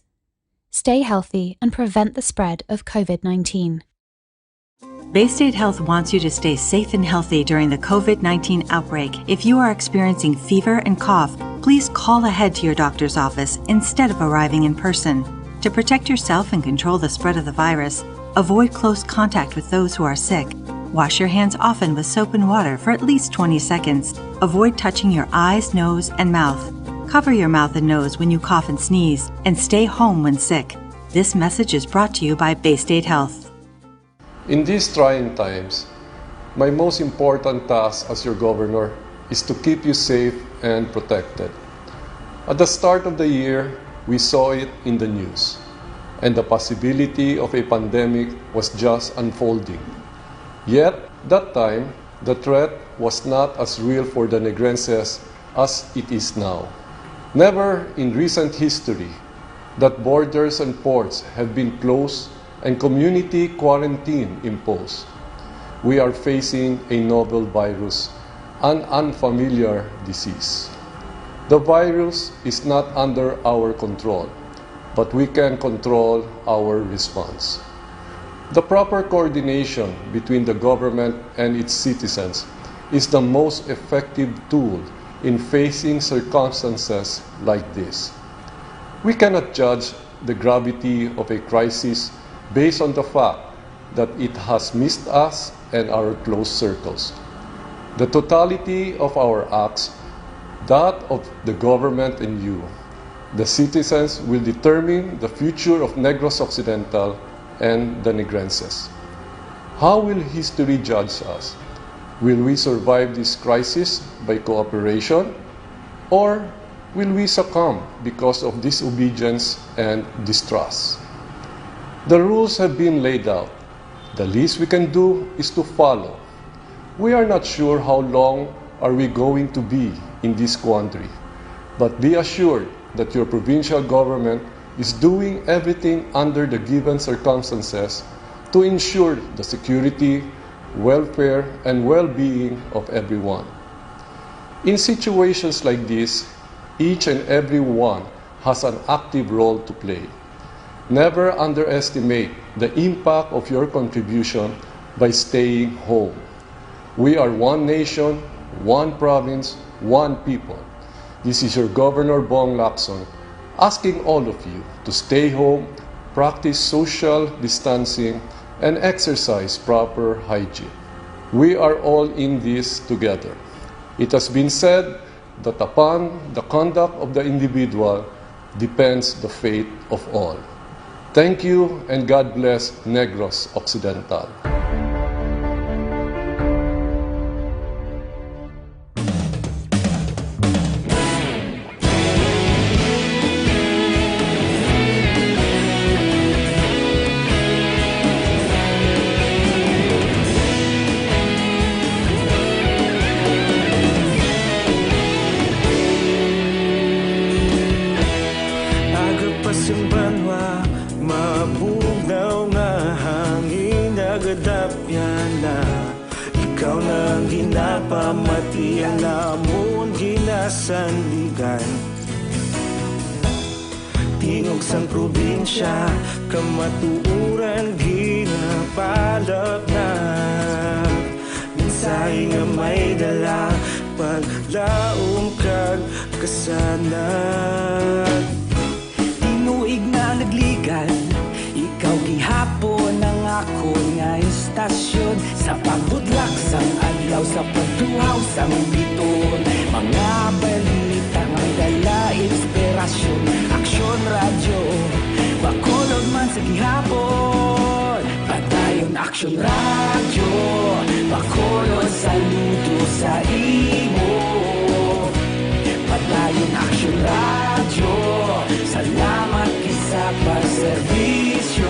Stay healthy and prevent the spread of COVID-19. Baystate Health wants you to stay safe and healthy during the COVID-19 outbreak. If you are experiencing fever and cough, please call ahead to your doctor's office instead of arriving in person. To protect yourself and control the spread of the virus, avoid close contact with those who are sick. Wash your hands often with soap and water for at least 20 seconds. Avoid touching your eyes, nose, and mouth. Cover your mouth and nose when you cough and sneeze, and stay home when sick. This message is brought to you by Baystate Health. In these trying times, my most important task as your governor is to keep you safe and protected. At the start of the year, we saw it in the news, and the possibility of a pandemic was just unfolding. Yet, that time, the threat was not as real for the Negrenses as it is now. Never in recent history that borders and ports have been closed and community quarantine imposed. We are facing a novel virus, an unfamiliar disease. The virus is not under our control, but we can control our response. The proper coordination between the government and its citizens is the most effective tool in facing circumstances like this. We cannot judge the gravity of a crisis based on the fact that it has missed us and our close circles. The totality of our acts, that of the government and you, the citizens, will determine the future of Negros Occidental and the Negrenses. How will history judge us? Will we survive this crisis by cooperation, or will we succumb because of disobedience and distrust? The rules have been laid out. The least we can do is to follow. We are not sure how long are we going to be in this quandary, but be assured that your provincial government is doing everything under the given circumstances to ensure the security, welfare, and well-being of everyone. In situations like this, each and every one has an active role to play. Never underestimate the impact of your contribution by staying home. We are one nation, one province, one people. This is your Governor Bong Lacson asking all of you to stay home, practice social distancing, and exercise proper hygiene. We are all in this together. It has been said that upon the conduct of the individual depends the fate of all. Thank you and God bless Negros Occidental. Ikaw nang ginapamati ang namon ginasandigan. Tingog sang probinsya, kamatuuran ginapalap na. Minsay nga may dala, paglaom kag kasanag. Tinuig na nagligan, ikaw gihapon ang ako nga istasyon. Sa pagbudlak sang adlaw, sa pagtuhaw sang biton. Mga balita nga dala inspirasyon. Aksyon radyo, bakulog man sa gihapon. Padayon aksyon radyo, bakulog saludo sa imo. Padayon aksyon radyo, salamat kisa pagserbisyo.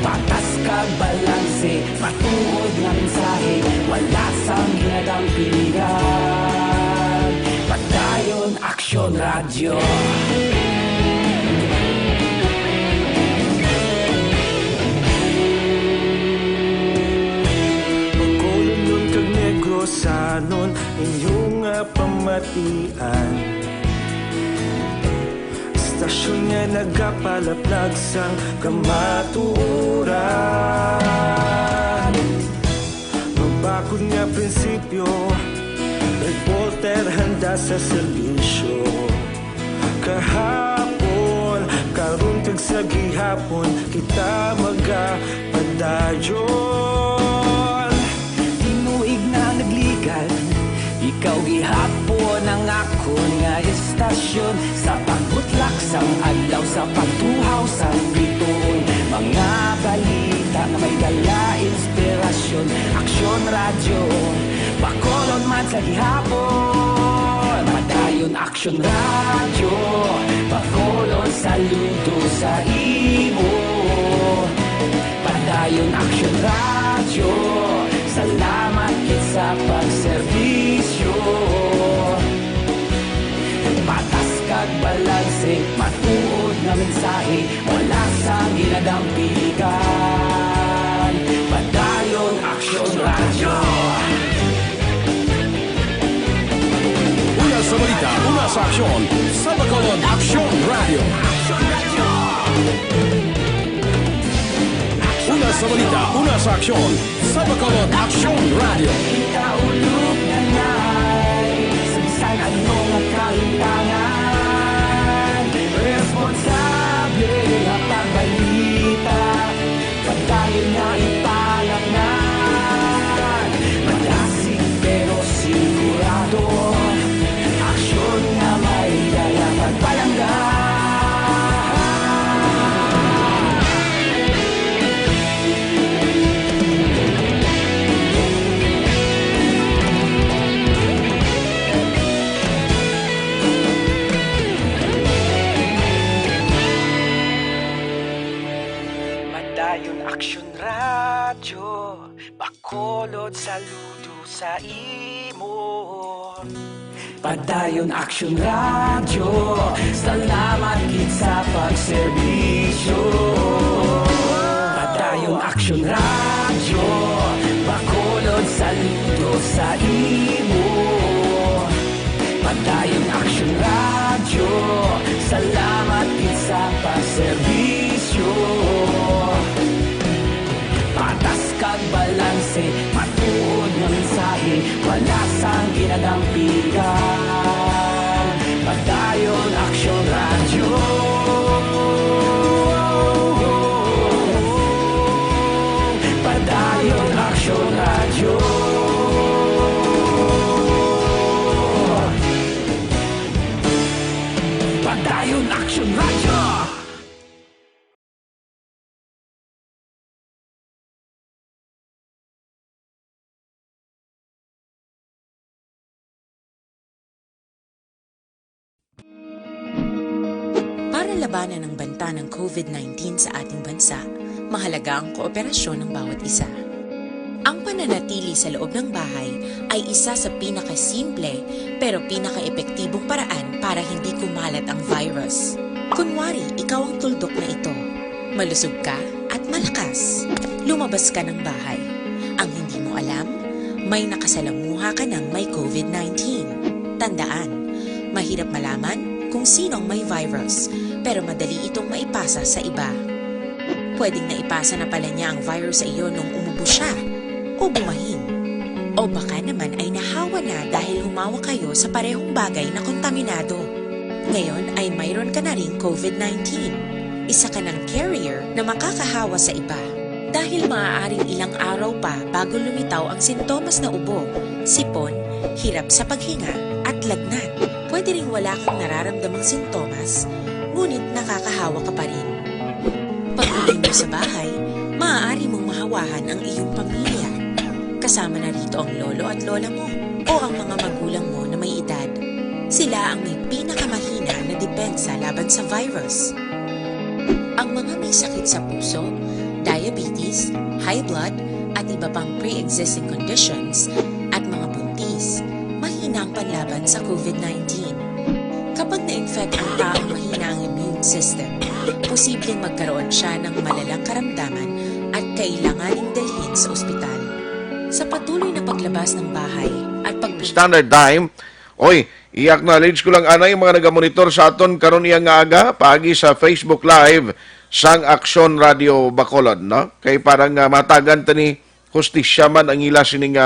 Patas kag balanse, matuod nga mensahe, wala sang ginadang pilihan. Padayon aksyon radyo. Pagkulunod kag Negrosanon, inyong pamatian. Stasyon nga nagapalaplag sang kamatuuran. Mabakod nga prinsipyo, reporter handa sa serbisyo. Kahapon, karon kag sa gihapon, kita magapadayon. Tinuig na nagligan, ikaw gihapon ang akon nga istasyon. Sa pagbutlak sang adlaw, sa pagtuhaw sang biton. Mga balita na may dala inspirasyon. Aksyon radyo, bakolon man sa gihapon. Padayon aksyon radyo, bakolon saludo sa imo. Padayon aksyon radyo, salamat kit sa pagserbisyo. Patas kag balanse, matuod na mensahe, wala sang ginadang piligan. Padayon aksyon radyo. Una sa balita, una sa aksyon, sa Bacolod Aksyon Radio. Una sa balita, una sa aksyon, sa Bacolod Aksyon Radio. Ikaulog na na'y sabisan anong kahintangan. Responsable ang pagbalita, pagdayon na ipalaknan. Malasig pero sigurado, aksyon na may dala pagpalanggan. Bacolod, saludo sa imo. Padayon Action Radio, salamat gid sa pagserbisyo. Padayon Action Radio, Bacolod, saludo sa imo. Padayon Action Radio, salamat gid sa pagserbisyo. Patas kag balanse, matuod nga mensahe, wala sang ginadampigan. Padayon Action Radio. Padayon Action Radio. Padayon Action Radio. Para labanan ang banta ng COVID-19 sa ating bansa, mahalaga ang kooperasyon ng bawat isa. Ang pananatili sa loob ng bahay ay isa sa pinakasimple pero pinaka-epektibong paraan para hindi kumalat ang virus. Kunwari, ikaw ang tuldok na ito. Malusog ka at malakas. Lumabas ka ng bahay. Ang hindi mo alam, may nakasalamuha ka ng may COVID-19. Tandaan, mahirap malaman kung sino ang may virus, pero madali itong maipasa sa iba. Pwedeng naipasa na pala niya ang virus sa iyo nung umubo siya o bumahin. O baka naman ay nahawa na dahil humawa kayo sa parehong bagay na kontaminado. Ngayon ay mayroon ka na ring COVID-19. Isa ka ng carrier na makakahawa sa iba. Dahil maaaring ilang araw pa bago lumitaw ang sintomas na ubo, sipon, hirap sa paghinga at lagnat. Pwede ring wala kang nararamdamang sintomas, ngunit nakakahawa ka pa rin. Pag-uwi mo sa bahay, maaari mong mahawahan ang iyong pamilya. Kasama na rito ang lolo at lola mo o ang mga magulang mo na may edad. Sila ang may pinakamahina na depensa laban sa virus. Ang mga may sakit sa puso, diabetes, high blood, at iba pang pre-existing conditions at mga buntis, mahina ang panlaban sa COVID-19. Kapag na-infect ang taong mahina ang immune system, posibleng magkaroon siya ng malalang karamdaman at kailanganing dalhin sa ospital. Sa patuloy na paglabas ng bahay at Standard Time, oy, i-acknowledge ko lang anay mga nagamonitor sa aton karon iya nga aga paagi sa Facebook Live sang Action Radio Bacolod, no? Kay parang matagan tani hustisya man ang ila sining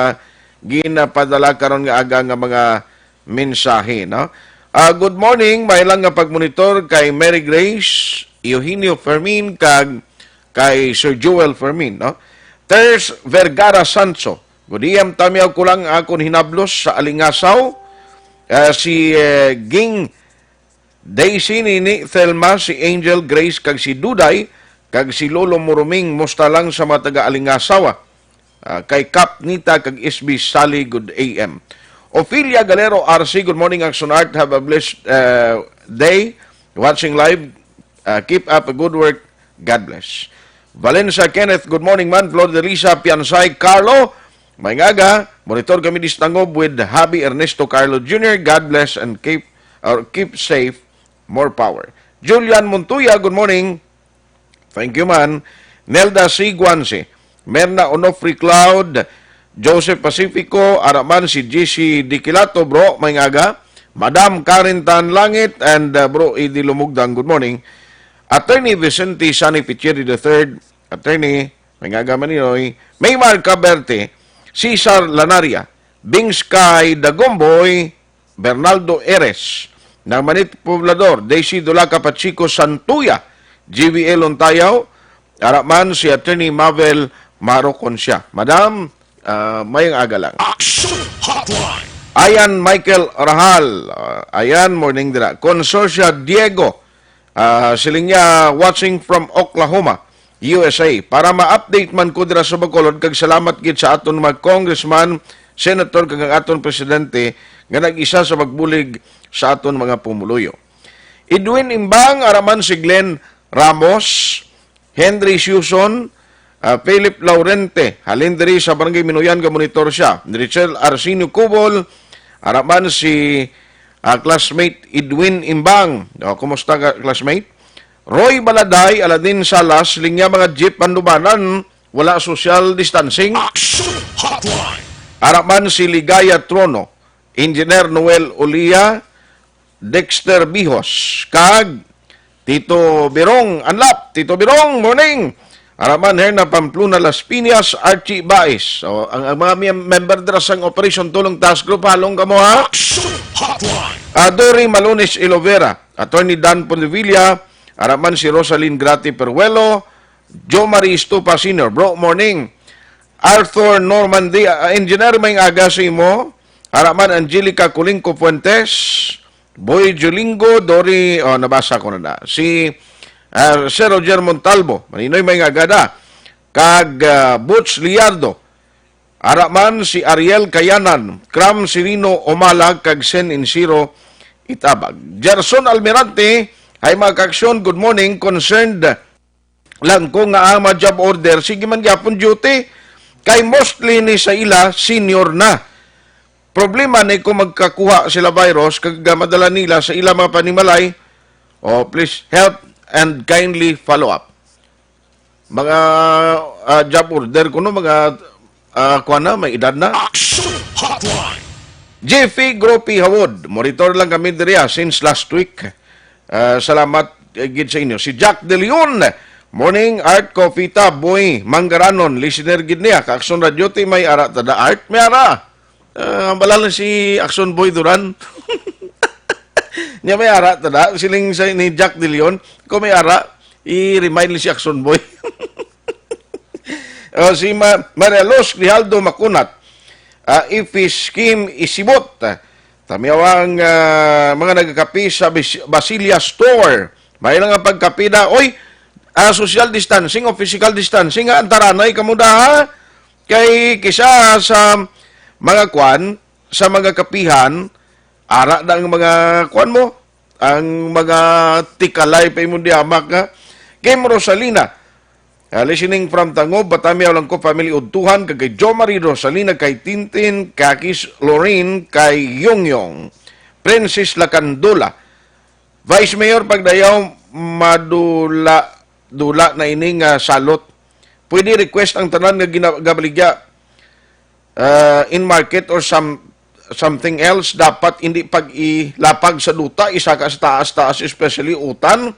ginapadala karon nga aga nga mga mensahe, no? Good morning, may lang nga pagmonitor kay Mary Grace, Eugenio Fermin, kay Sir Joel Fermin, no? Ters Vergara Sancho, gudiyam tamiyaw ko lang akong hinablos sa Alingasaw, si Ging Daisy, Nini Thelma, si Angel Grace, kag si Duday, kag si Lolo Muruming, musta lang sa mga taga-Alingasawa, kay Kap Nita, kag SB Sally, good AM. Ophelia Galero RC, good morning Action Art, have a blessed day, watching live, keep up a good work, God bless. Valencia Kenneth, good morning man, Flor de Risa, Piansay, Carlo, may ngaga, monitor kami distangob with Habi Ernesto Carlo Jr., God bless and keep safe, more power. Julian Montuya, good morning, thank you man. Nelda C. Guanci, Merna Onofre Cloud, Joseph Pacifico, Araman si GC Dikilato, bro, may ngaga. Madam Karen Tan Langit, and bro Idi Lumugdang, good morning. Attorney Vicente Sani Picheri III, Attorney, may ngaga maninoy, Maymar Caberte, Cesar Lanaria, Bing Sky Dagomboy, Bernaldo Eres, ng Manit Poblador, Daisy Dolaca Pachico Santuya, GVL Ontayaw, Araman si Attorney Mabel Maroconsya. Madam, mayang aga lang. Action Hotline. Ayan Michael Rahal, ayan morning dira. Consorcia Diego, siling niya watching from Oklahoma, USA. Para ma-update man ko dira sa Bacolod, kag salamat gid sa aton mga congressman, senator, kag ang aton presidente, nga nag-isa sa magbulig sa aton mga pumuluyo. Edwin Imbang, araman si Glenn Ramos, Henry Suson, Philip Laurente, halin diri sa Barangay Minuyan, monitor siya. Richel Arsenio Cubol, araman si classmate Edwin Imbang. Kumusta ka, classmate? Roy Baladay, Aladin Salas, linya mga jeep pandubanan, wala social distancing. Araman si Ligaya Trono, Engineer Noel Olia, Dexter Bihos, kag Tito Birong Anlap, Tito Birong, morning! Araman her na Pamplona Las Piñas, Archie Baez. So, ang mga member dira sang Operation Tulong Task Group, halong kamo ha? Adori Malones Ilovera, Attorney Dan Ponvilla, araman si Rosalyn Grati Peruelo, Joe Marie Stupa Sr., bro, morning. Arthur Normandy, engineer may aga sa imo, araman Angelica Culingco Fuentes, Boy Julingo, Dori, nabasa ko na. Si Sir Roger Montalvo, maninoy may agada, kag Butch Liardo, araman si Ariel Kayanan, Kram Sirino Omalag, kag Sen Insiro Itabag. Gerson Almirante, ay mga kaaksyon, good morning, concerned lang ko nga ang job order, sige man gyapon duty, kay mostly ni sa ila, senior na. Problema na kung magkakuha sila virus, kag madala nila sa ila mga panimalay, please help and kindly follow up. Mga job order ko no, mga kuha na, may edad na. JF Gropi Hawod, monitor lang kami diriya since last week. Salamat gid sa inyo. Si Jack De Leon, morning, Art Cofita, Boy, Manggaranon, listener gid niya, ka-Action Radio, may ara tada Art, may ara. Balala si Action Boy Duran. Niya may ara tada, siling sa ni Jack De Leon, kung may ara, i-remind ni si Action Boy. Si Marelos Grijaldo Makunat, Ifis Kim Isibot, tamiyawang mga nagkapi sa Basilia Store, may lang ang pagkapi na, social distancing o physical distancing, antaranay kamuda ha, kay kisa sa mga kwan, sa mga kapihan, ara na ang mga kwan mo, ang mga tikalay pa mo diamak ha. Kay Rosalina, listening from Tangob, Batamiaw lang ko, family Udtuhan, kay Jo Marie Rosalina, kay Tintin, Kakis Lorraine, kay Yongyong, Princess Lacandola, Vice Mayor Pagdayaw, dula na ining salot. Pwede request ang tanan nga ginabaligya in market or something else, dapat hindi pag-ilapag sa duta, isa ka sa taas, especially utan,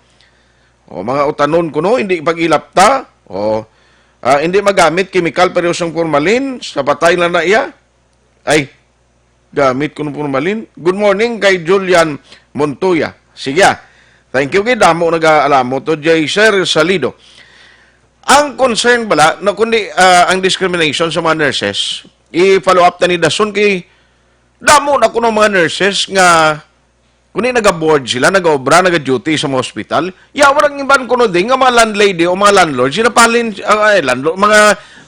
o mga utanon kuno, hindi pag-ilapta, o hindi magamit chemical periosong formalin, sa patay lang na iya, ay, gamit kuno formalin. Good morning kay Julian Montoya. Sige, thank you kay Damo, nag-aalam mo to, J. Sir Salido. Ang concern bala, na kundi ang discrimination sa mga nurses, i-follow up na ni Dason kay damo na kuno mga nurses nga kundi naga-board sila, naga-obra, naga-duty sa mga hospital, warang iban kuno din nga mga landlady o mga landlord, ginapalin, landlord,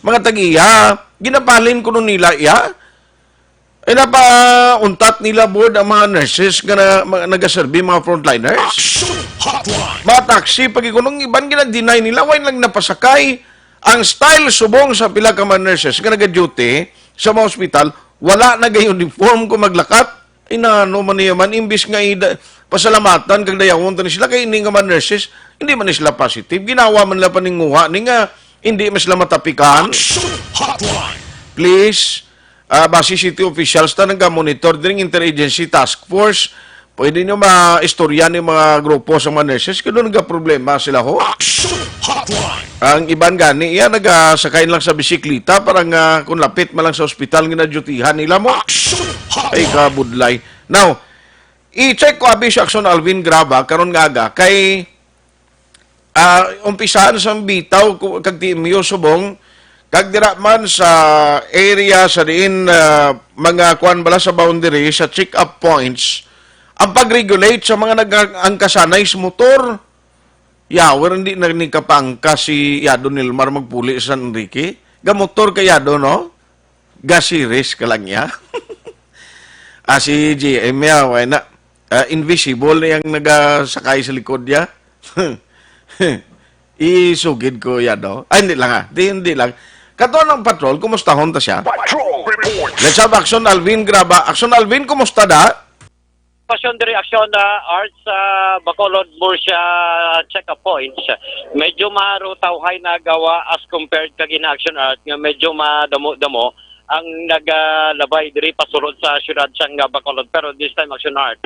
mga tag-iya, ginapalin kuno nila, ay napauntat nila board ang mga nurses nga nagaserbi mga frontliners. Mga taxi, pag ikunong iban ginag-deny nila, why lang napasakay. Ang style subong sa pila ka mga nurses nga naga-duty sa mga hospital, wala na gayon uniform kung maglakat. Inano man niya man, imbis nga pasalamatan, kag dayawon ni sila, kay hindi nga man nurses, hindi man sila positive. Ginawa man nila paninguha, nga hindi mas sila matapikan. Please, base city officials na nag-monitor din interagency task force, pwede nyo ma-istorya ng mga grupo sa mga nurses, kaya doon nagka-problema sila ho. Ang iban gani, nagasakain lang sa bisiklita, parang kung lapit malang sa ospital, ginadutihan nila mo. Ay, kabudlay. Now, i-check ko abi si Action Alvin Graba, karon nga kay umpisahan sa bitaw, kag Timio Subong, kag dira man sa area sa diin mga kuan bala sa boundary, sa check-up points, ang pag-regulate sa mga nag-angkasanay sa motor, hindi na nikapangka si Yado Nilmar magpuli sa San Enrique. Gamotor ka Yado, no? Gasiris ka lang niya. Si GM invisible na yung nagasakay sa likod niya. Isugid ko yan, no? Ay, hindi lang ha. Hindi lang. Kato ng patrol, kumusta honta siya? Patrol reports. Let's have Action Alvin, graba. Action Alvin, kumusta da? Pasyon diri aksyon na arts sa Bacolod Murcia check-up points. Medyo marutawhay na gawa as compared kag in-action art nga medyo madamo-damo ang nagalabay diri pasulod sa syudad sang Bacolod, pero this time action art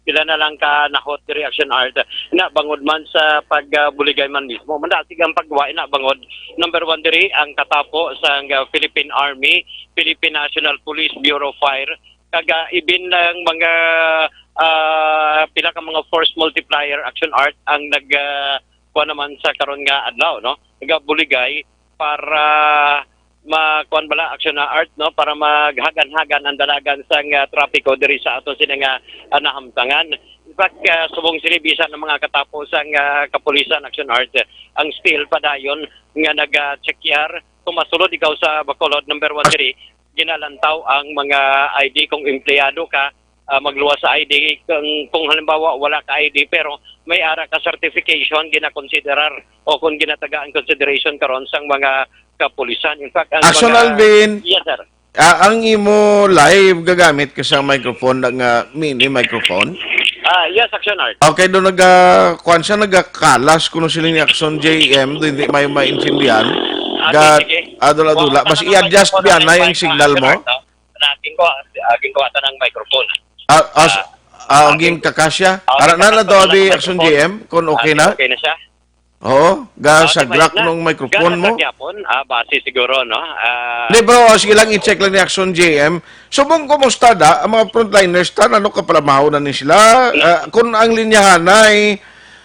pila na lang ka nahot diri action art na bangod man sa pagbuligay man mismo mandasig ang paggawa na bangod. Number 1 diri ang katapo sang Philippine Army, Philippine National Police Bureau of Fire, kaga ibin ng mga pila ka mga force multiplier action art ang kuha naman sa karon nga adlaw, no? Nagabuligay para makuan bala action na art, no, para maghagan-hagan ang dalagan sang trapiko diri sa ato sila nga nahamtangan. In fact, subong sinibisan ng mga katapos ang kapulisan action art ang steel padayon nga nag-checkyar kung masulod ikaw sa Bacolod number 1 diri ginalantaw ang mga ID kung empleyado ka, magluwas sa ID kung halimbawa wala ka ID pero may ara ka certification ginakonsiderar o kung ginataga ang consideration karon sang mga kapulisan. In fact, ang Action mga, Alvin. Yes, sir. Ang imo live gagamit ka sa microphone ng mini microphone. Yes, Action Art. Okay, doon kuan siya nagakalas kuno sila ni Action JM, doon hindi may maintindihan. Sige. Adula-adula. Mas i-adjust biyan na yung signal mo. Aging ko ata ng microphone. Aging kakasya. Ara na daw abi Action JM kung okay na. Okay na siya. Oo, sa crack ng microphone mo. Base siguro, no? Hindi bro, sige lang i-check lang ni Action JM. Subong kumusta da, ang mga frontliners ta, ano ka pala mahunan ni sila? Kung ang linyahan ay,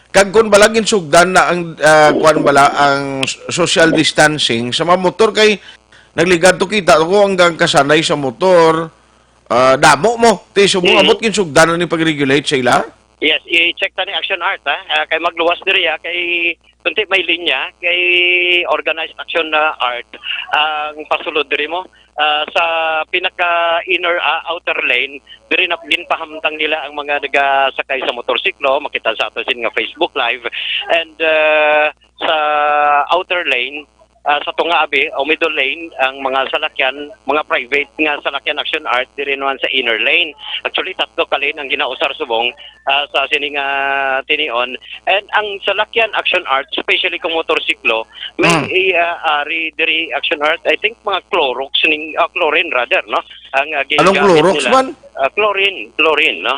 kag kung balagin sugdan na ang, kuan bala, ang social distancing, sa mga motor kay, nagligad to kita ko hanggang kasanay sa motor, damo mo. Subong abot kin sugdan na ni pag-regulate sila. Yes, i-check ta ni Action Art, kay magluwas diri kay kunti may linya kay organized action na art ang pasulod diri mo sa pinaka inner outer lane diri na ginpahamtang nila ang mga nagasakay sa motorsiklo, makita sa ato sin nga Facebook live, and sa outer lane sa tunga abi o middle lane ang mga salakyan, mga private nga salakyan action art diri naman sa inner lane. Actually tatlo ka lane ang ginausar subong sa sining tinion, and ang salakyan action art especially kung motorsiklo may ari diri action art I think mga Clorox ning chlorine rather, no, ang anong Clorox nila. man? Chlorine, no?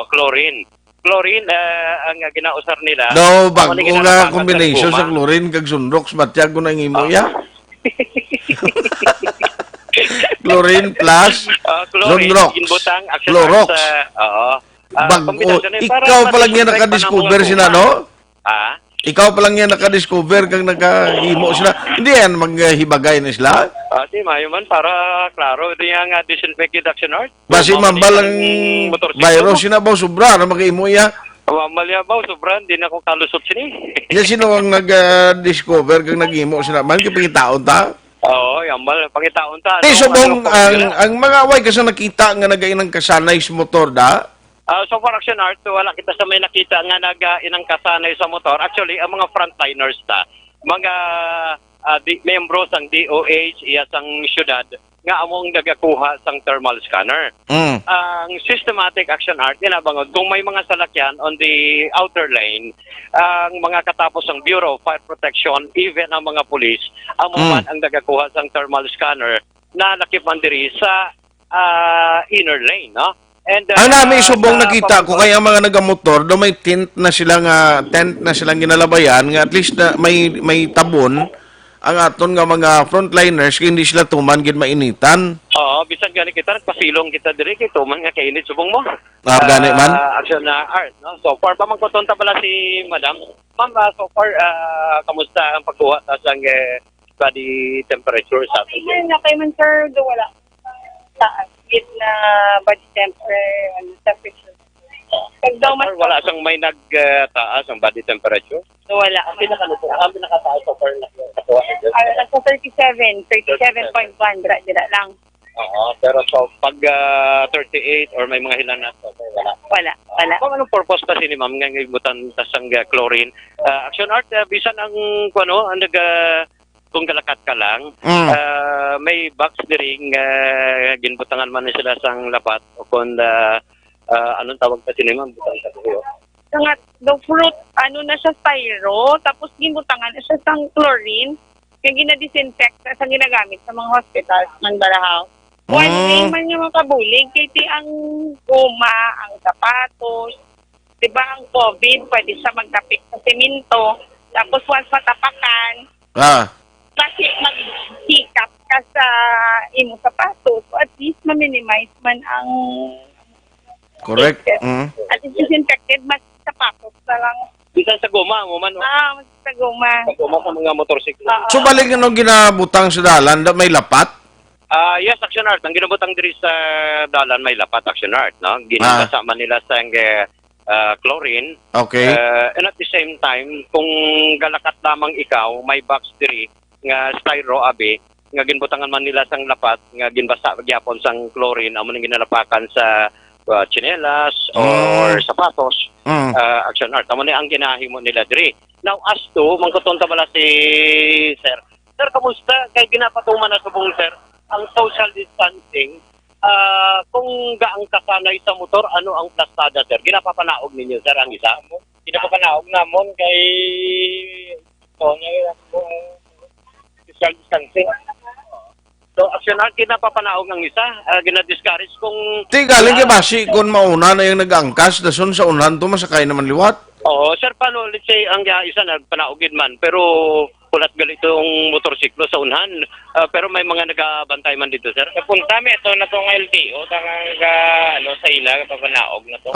Chlorine. Chlorine ang ginausar nila. No, bago nga combination sa chlorine kag sunrox batyag ko nang imo ya. Chlorine plus sunrox. Clorox. Bago, ikaw pa lang yan nakadiscover sila, no? Ikaw pa lang yan nakadiscover kag nakahimo sila. Hindi yan maghibagay na sila. Di mayo man para klaro ito yung disinfected action art. Basi mambal ang virus na ba sobra na mag-imo ya. Mamalya ba sobra hindi na ko kalusot sini. Ya sino ang nag-discover kag nag-imo sila? Man kipangitaon ta? Oo, yambal pangitaon ta. Subong ang mga away kasi nakita nga nagainang kasanay sa motor da. So for action art, wala kita sa may nakita nga inang kasanay sa motor. Actually, ang mga frontliners ta, mga membro sang DOH iya sang syudad nga among nagakuha sang thermal scanner. Ang systematic action art ginabangod kung may mga salakyan on the outer lane, ang mga katapos ng Bureau of Fire Protection, even ang mga pulis, among man ang nagakuha sang thermal scanner na nakipan diri sa inner lane, no? And namin subong nakita ko kaya mga nagamotor do may tent na silang ginalabayan nga at least na may tabon ang aton nga mga frontliners kaya hindi sila tuman gid mainitan. Oo, bisan gani kita nagpasilong kita diri kay tuman nga kainit subong mo. Gani man. Action na art, no? So far pa man kutonta bala si Madam. Ma'am, so far kamusta ang pagkuha ta sang body temperature sa atin? Na kay man sir do wala. Taas gid na body temperature. Pag daw mas wala sang may nagtaas ang body temperature. So wala. Ang pinakataas so far na nasa 37.1 dira lang. Oo, pero so pag 38 or may mga hilan na so, wala. Wala. Kung anong purpose kasi ni ma'am nga ibutan ta sang chlorine? Action Art bisan ang ang kung galakat ka lang, may box diring ginbutangan man sila sang lapat o kung anong tawag kasi ni ma'am butang sa buyo. Nga, the fruit, na siya styro, tapos ginutangan na siya sang chlorine, kaya gina-disinfect sa ginagamit sa mga hospitals ng Barahaw. One way man yung makabulig, kaya ang guma, ang sapatos, di ba ang COVID, pwede siya magtapik sa semento, tapos once matapakan, kasi mag-hiccup ka sa imo sapatos, so at least ma-minimize man ang Correct. at least disinfected, mas sapatos na lang. Bisan sa guma, man. Mas sa guma. Sa guma sa mga motorsiklo. So balik nung ginabutang sa dalan, may lapat? Yes, Action Art. Ang ginabutang diri sa dalan may lapat, Action Art, no? Ginasama nila sa chlorine. Okay. And at the same time, kung galakat lamang ikaw, may box diri nga styro abi nga ginbutangan man nila sang lapat nga ginbasa gyapon sang chlorine amo ning ginalapakan sa tsinelas or sapatos. Action Art. Amo ni ang ginahimo nila diri. Now as to mangkuton ta bala si Sir. Sir, kamusta? Kay ginapatuman na subong Sir ang social distancing, kung gaang kasanay sa motor, ano ang plastada, sir? Ginapapanaog ninyo, sir, ang isa? Ginapapanaog namon kay social distancing. So, Action Art, ginapapanaog ang isa, ginadiscourage kung... Galing kay Basi, kung mauna na yung nag-angkas, dasun sa unan to, masakay naman liwat. Oo, sir, paano, let's say, ang isa nagpanaogin man, pero kulat galito yung motorsiklo sa unhan. Pero may mga nagabantay man dito, sir. Napunta mi ito na itong LTO, sa ila, papanaog na ito.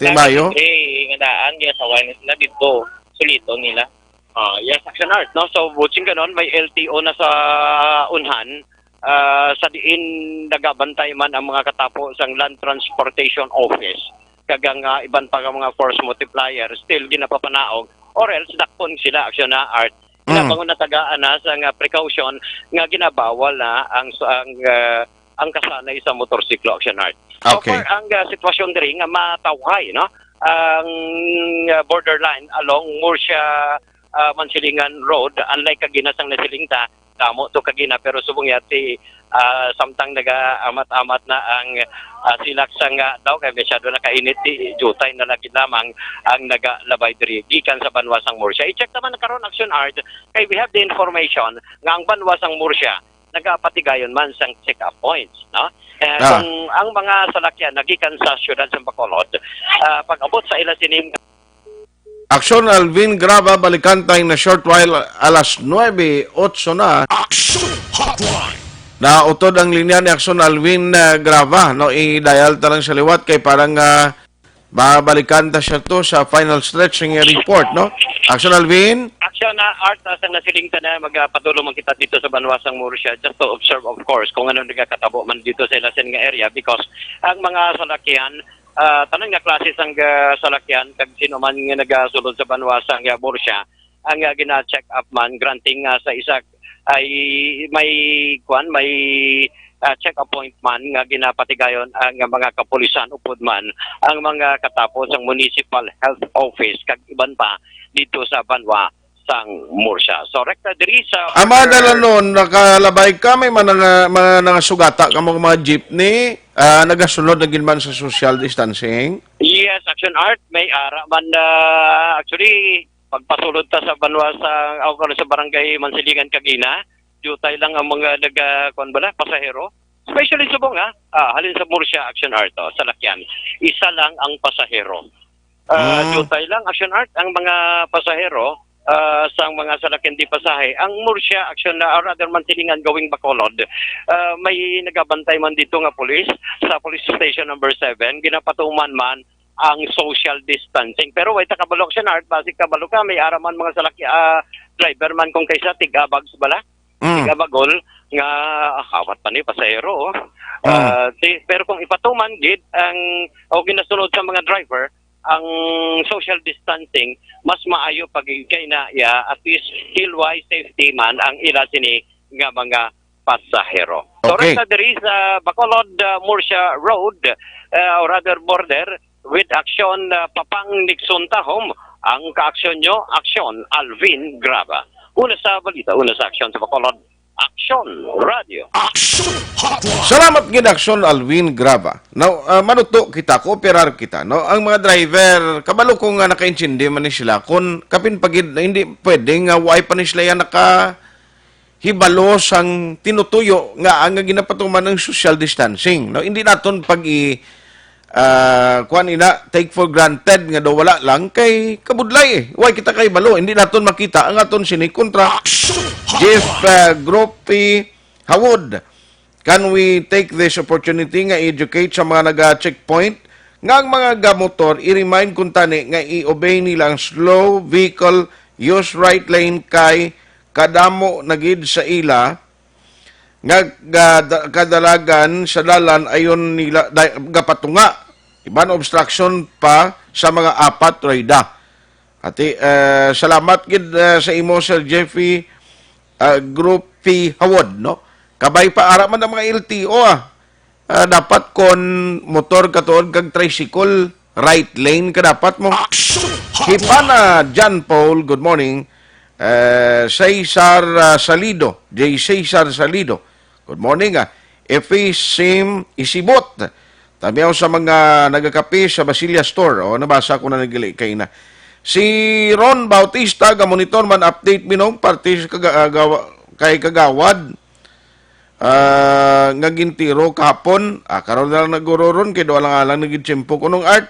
Timayo? Nga daan, ginasaway na sila dito, sulito nila. Yes, Action Art, no? So, butsing ganon, may LTO na sa unhan. Sa diin nagabantay man ang mga katapo sa Land Transportation Office. Kagang iban pa mga force multiplier, still ginapapanaog. Or else, dakpon sila, Action Art. Ginabangon na tagaan na sa precaution nga ginabawal na ang kasanay sa motorsiklo, Action Art. Okay. So, ang sitwasyon diri nga matawhay, no? Ang borderline along Murcia Mansilingan Road, unlike kaginasang nasilingta, damo to kagina pero subong yati samtang naga-amat-amat na ang silak sang daw kay masyado na kainit di jutay na lagi lamang ang nagalabay diri gikan sa Banwasang Murcia. I-check naman karon, Action Art kay we have the information nga ang Banwasang Murcia nagapatigayon man sang check-up points, no? Kung ang mga salakyan nagikan sa siyudad sa Bacolod, pag-abot sa ila sining Action Alvin Grava, balikan tayo na short while alas 9:08 na. Action Hotline. Na utod ang linya ni Action Alvin Grava, no? I-dial ta lang sa liwat kay parang babalikan ta siya to sa final stretching report, no? Action Alvin? Action Art, sa nasilingta na magpatuloy man kita dito sa Banwasang Murcia just to observe, of course, kung ano nagkakatabo man dito sa ilasin nga area because ang mga salakyan tanong nga klase sang salakyan kag sino man nga nagasulod sa Banwasang Murcia ang gina-check up man granting sa isa ay may check appointment nga ginapatigayon ang mga kapulisan upod man ang mga katapos ng Municipal Health Office kag iban pa dito sa Banwasang Murcia. So rekta diri sa Ama dala noon nakalabay ka may mga sugata ka mga jeepney nagasunod na ginman sa social distancing. Yes, Action Art may ara man actually pagpasulod ta sa Banwasang sa barangay Mansilingan kagina, jutay lang ang mga pasahero. Especially subong halin sa Murcia, Action Art sa lakyan. Isa lang ang pasahero. Jutay lang, Action Art ang mga pasahero sa mga salakyan di pasahe. Ang Murcia Action or rather Mansilingan going Bacolod, may nagabantay man dito nga pulis sa police station number 7, ginapatuman man ang social distancing. Pero wait kabalo Action Art, basic kabalo ka may araman mga salakyan driver man kung kaysa tigabags bala. Tigabagol nga hawat pa ni pasahero. Pero kung ipatuman gid ang ginasunod sa mga driver ang social distancing, mas maayo pag kay na at least hill-wise safety man ang ila sini nga mga pasahero. Okay. So, there is Bacolod Murcia Road, or rather border, with action Papang Nixon Tahom. Ang ka-aksyon nyo, aksyon Alvin Grava. Una sa balita, una sa aksyon sa Bacolod, Action Radio. Salamat gid Aksyon Alvin Grava. Now, manuto kita, kooperar kita, no? Ang mga driver, kabalo ko nga nakaintindi man ni sila kung kapin pagid na hindi pwede nga way pa ni sila yan hibalo sang tinutuyo nga ang ginapatuman ng social distancing. No, hindi naton pag kuan ina take for granted nga daw wala lang kay kabudlay eh. Way kita kay balo, hindi naton makita ang aton sini kontra. Jeff Gropi Hawod. Can we take this opportunity nga educate sa mga naga-checkpoint nga ang mga gamotor i-remind kung tani nga i-obey nila ang slow vehicle use right lane kay kadamo nagid sa ila nga kadalagan sa dalan ayon nila gapatunga iban obstruction pa sa mga apat rayda. Ati salamat gid sa imo Sir Jeffy Group P Hawod, no? Kabay pa ara man ang mga LTO dapat kon motor katuod kag tricycle right lane ka dapat mo. Hipana John Paul, good morning. Cesar Salido, J. Cesar Salido. Good morning. Efi Sim Isibot. Tabi ako sa mga nagakape sa Basilia Store. O, nabasa ko na nagili kay na. Si Ron Bautista, monitor man update minong parte kay Kagawad. Ngagintiro kahapon. Karon na lang naguroron kay doon lang nagitsimpo kunong art.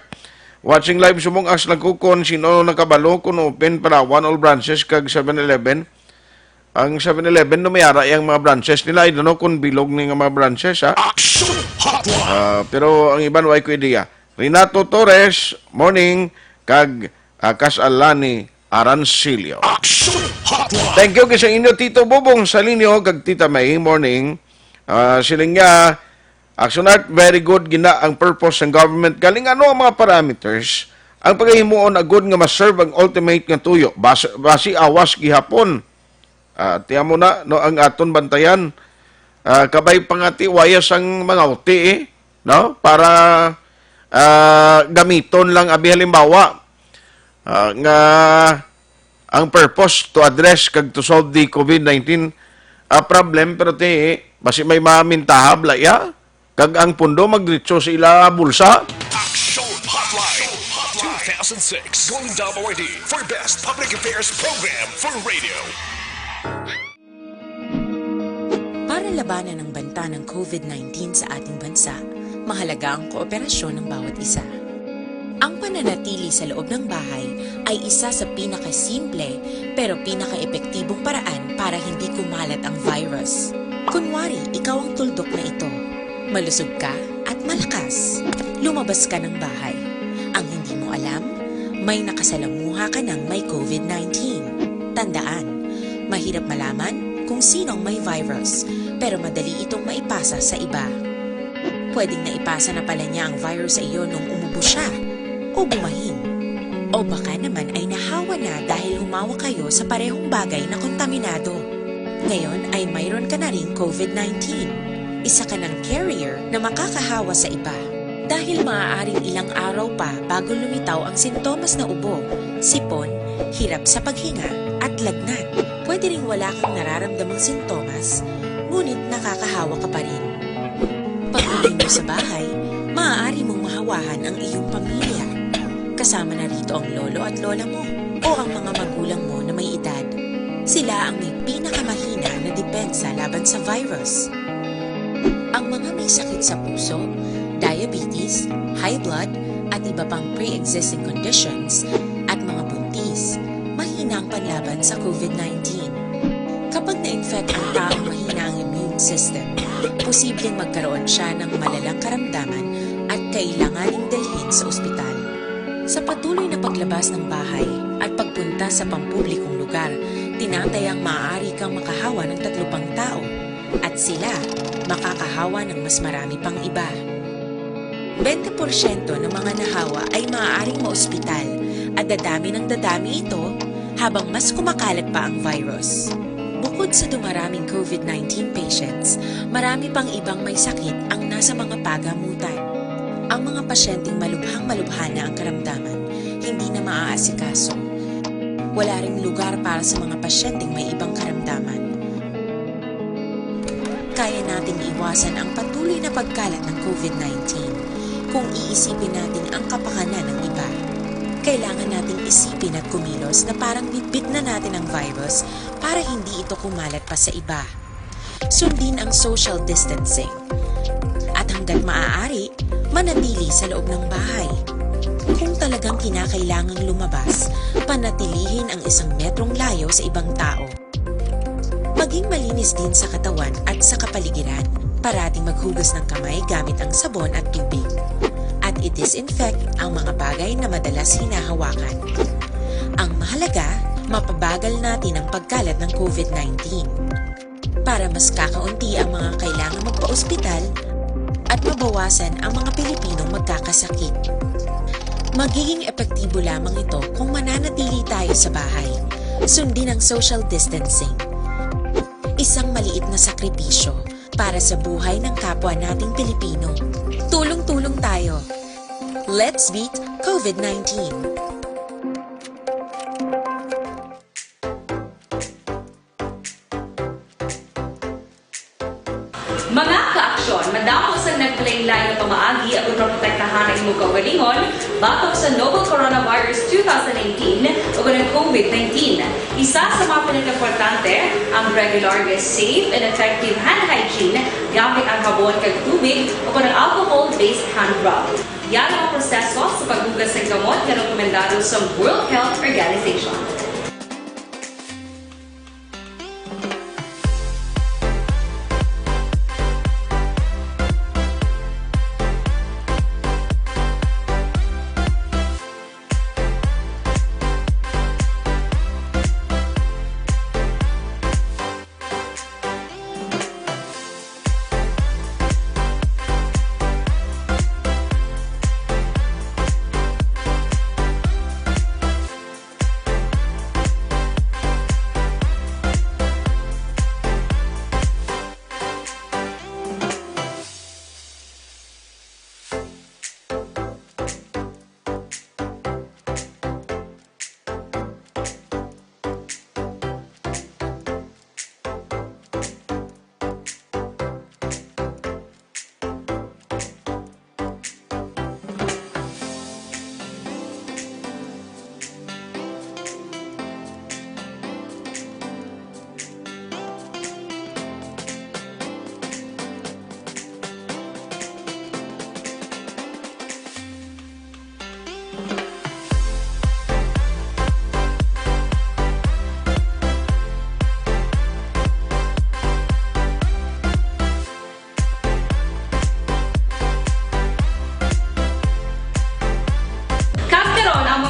Watching live sumong as nagkukon sino nakabalo kung open para one all branches kag 7-Eleven. Ang 7-Eleven numayara yung mga branches nila. I don't know kung bilog ni nga mga branches ha. Pero ang iban way ko idea. Renato Torres, morning kag Kasalani Arancilio. Thank you sa inyo Tito Bobong Salinio kag Tita May, morning. Siling nga Action Art, very good gina ang purpose ng government. Galing ano ang mga parameters ang paghimuon agud nga ma-serve ang ultimate nga tuyo. Basi awas gihapon. Tiya mo na no ang aton bantayan. Kabay pangati wayas ang mga uti no para gamiton lang abi halimbawa nga ang purpose to address kag to solve the COVID-19 problem pero basi may mamintahab la ya. Kag ang pundo magdiretso sa ila bulsa. Action Hotline 2006 Golden Dome Awardee for Best Public Affairs Program for Radio. Para labanan ang banta ng COVID-19 sa ating bansa, mahalaga ang kooperasyon ng bawat isa. Ang pananatili sa loob ng bahay ay isa sa pinakasimple pero pinaka-epektibong paraan para hindi kumalat ang virus. Kunwari, ikaw ang tuldok na ito. Malusog ka at malakas. Lumabas ka ng bahay. Ang hindi mo alam, may nakasalamuha ka ng may COVID-19. Tandaan, mahirap malaman kung sinong may virus, pero madali itong maipasa sa iba. Pwedeng naipasa na pala niya ang virus sa iyo nung umubo siya o bumahin. O baka naman ay nahawa na dahil humawa kayo sa parehong bagay na kontaminado. Ngayon ay mayroon ka na rin COVID-19. Isa ka ng carrier na makakahawa sa iba. Dahil maaaring ilang araw pa bago lumitaw ang sintomas na ubo, sipon, hirap sa paghinga at lagnat. Pwede ring wala kang nararamdamang sintomas, ngunit nakakahawa ka pa rin. Pag-uwi mo sa bahay, maaari mong mahawahan ang iyong pamilya. Kasama na rito ang lolo at lola mo o ang mga magulang mo na may edad. Sila ang may pinakamahina na depensa laban sa virus. Ang mga may sakit sa puso, diabetes, high blood, at iba pang pre-existing conditions, at mga buntis, mahina ang panlaban sa COVID-19. Kapag na-infect ang taong mahina ang immune system, posibleng magkaroon siya ng malalang karamdaman at kailanganing dalhin sa ospital. Sa patuloy na paglabas ng bahay at pagpunta sa pampublikong lugar, tinatayang maaari kang makahawa ng 3 pang tao at sila makakahawa ng mas marami pang iba. 20% ng mga nahawa ay maaaring maospital at dadami ng dadami ito habang mas kumakalat pa ang virus. Bukod sa dumaraming COVID-19 patients, marami pang ibang may sakit ang nasa mga pagamutan. Ang mga pasyenteng malubhang-malubha na ang karamdaman, hindi na maaasikaso. Wala ring lugar para sa mga pasyenteng may ibang karamdaman. Kaya nating iwasan ang patuloy na pagkalat ng COVID-19 kung iisipin natin ang kapakanan ng iba. Kailangan nating isipin at kumilos na parang bitbit na natin ang virus para hindi ito kumalat pa sa iba. Sundin ang social distancing. At hanggat maaari, manatili sa loob ng bahay. Kung talagang kinakailangang lumabas, panatilihin ang 1 metrong layo sa ibang tao. Maging malinis din sa katawan at sa kapaligiran. Parating maghugas ng kamay gamit ang sabon at tubig. At i-disinfect ang mga bagay na madalas hinahawakan. Ang mahalaga, mapabagal natin ang pagkalat ng COVID-19 para mas kakaunti ang mga kailangang magpa-ospital at mabawasan ang mga Pilipinong magkakasakit. Magiging epektibo lamang ito kung mananatili tayo sa bahay. Sundin ang social distancing. Isang maliit na sakripisyo para sa buhay ng kapwa nating Pilipino. Tulong-tulong tayo. Let's beat COVID-19. Mga kaaksyon, madamo sa nagpalaylay na pamaagi at protektahan ang imong kaugalingon batok sa novel coronavirus 2018 o ng COVID-19. Isa sa mga pinaka-importante ang regular, safe, and effective hand hygiene gamit ang habon kag tubig o ng alcohol-based hand rub. Yan ang proseso sa paghugas ng gamot na rekomendado sa World Health Organization.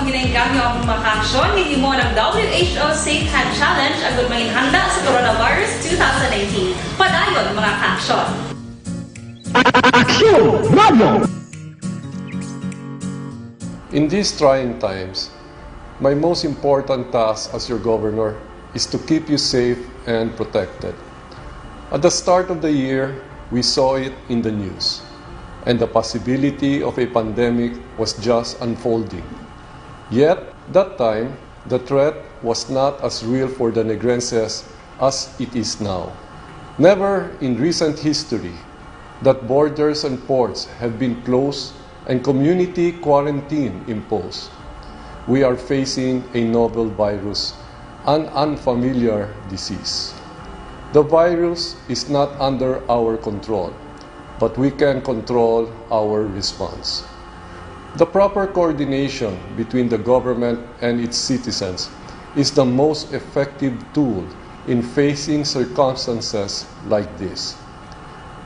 Ginaigamyo ang makaksyon ni mo ng WHO Safe Hand Challenge ang gulmangin handa sa coronavirus 2019. Padayon mga kaaksyon. Aksyon Radio! In these trying times, my most important task as your governor is to keep you safe and protected. At the start of the year, we saw it in the news, and the possibility of a pandemic was just unfolding. Yet, that time, the threat was not as real for the Negrenses as it is now. Never in recent history that borders and ports have been closed and community quarantine imposed. We are facing a novel virus, an unfamiliar disease. The virus is not under our control, but we can control our response. The proper coordination between the government and its citizens is the most effective tool in facing circumstances like this.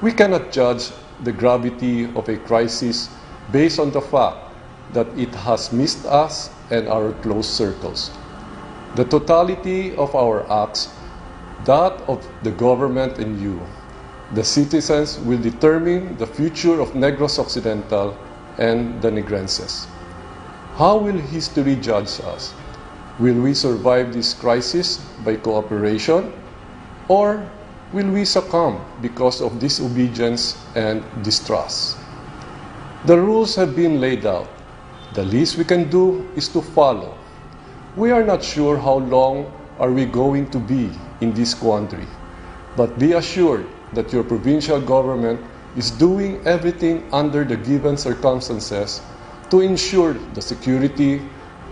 We cannot judge the gravity of a crisis based on the fact that it has missed us and our close circles. The totality of our acts, that of the government and you, the citizens, will determine the future of Negros Occidental and the Negrenses. How will history judge us? Will we survive this crisis by cooperation, Or will we succumb because of disobedience and distrust? The rules have been laid out. The least we can do is to follow. We are not sure how long are we going to be in this quandary, but be assured that your provincial government is doing everything under the given circumstances to ensure the security,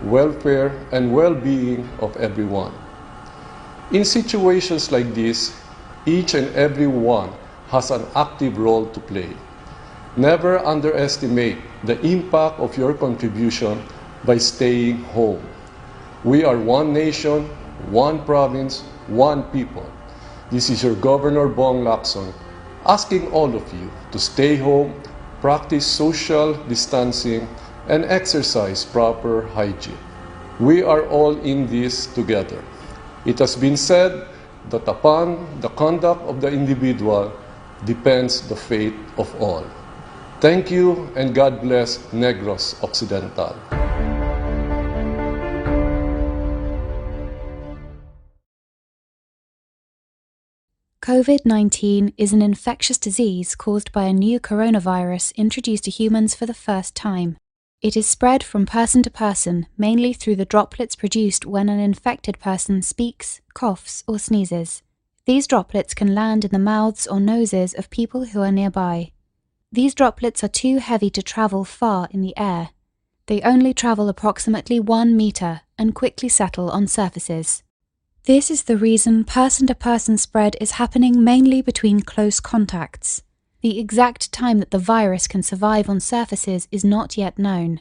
welfare, and well-being of everyone. In situations like this, each and every one has an active role to play. Never underestimate the impact of your contribution by staying home. We are one nation, one province, one people. This is your Governor Bong Lacson asking all of you to stay home, practice social distancing, and exercise proper hygiene. We are all in this together. It has been said that upon the conduct of the individual depends the fate of all. Thank you and God bless Negros Occidental. COVID-19 is an infectious disease caused by a new coronavirus introduced to humans for the first time. It is spread from person to person, mainly through the droplets produced when an infected person speaks, coughs, or sneezes. These droplets can land in the mouths or noses of people who are nearby. These droplets are too heavy to travel far in the air. They only travel approximately 1 meter and quickly settle on surfaces. This is the reason person-to-person spread is happening mainly between close contacts. The exact time that the virus can survive on surfaces is not yet known.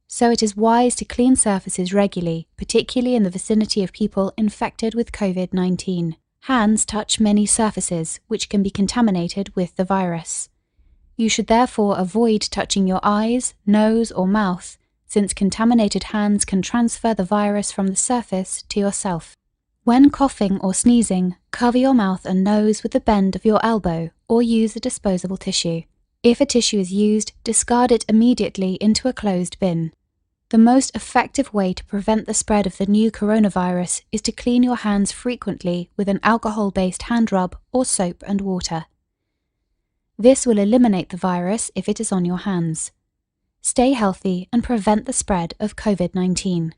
So it is wise to clean surfaces regularly, particularly in the vicinity of people infected with COVID-19. Hands touch many surfaces, which can be contaminated with the virus. You should therefore avoid touching your eyes, nose, or mouth, since contaminated hands can transfer the virus from the surface to yourself. When coughing or sneezing, cover your mouth and nose with the bend of your elbow or use a disposable tissue. If a tissue is used, discard it immediately into a closed bin. The most effective way to prevent the spread of the new coronavirus is to clean your hands frequently with an alcohol-based hand rub or soap and water. This will eliminate the virus if it is on your hands. Stay healthy and prevent the spread of COVID-19.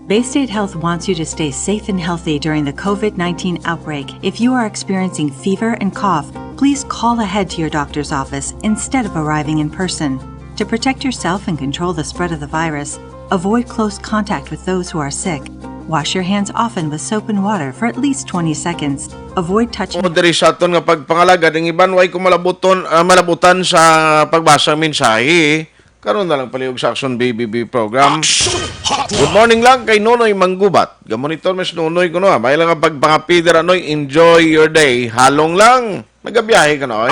Baystate Health wants you to stay safe and healthy during the COVID-19 outbreak. If you are experiencing fever and cough, please call ahead to your doctor's office instead of arriving in person. To protect yourself and control the spread of the virus, avoid close contact with those who are sick. Wash your hands often with soap and water for at least 20 seconds. Avoid touching... O diri sa aton nga pagpangalaga, ng iban, way ko malabutan sa pagbasa ng mensahe. Karon na lang paliog sa Action BBB program. Good morning lang kay Nonoy Manggubat. Gamonitor mes Nonoy ko no. May lang ang pagpangapider anoy. Enjoy your day. Halong lang. Magabiyahe ka noy.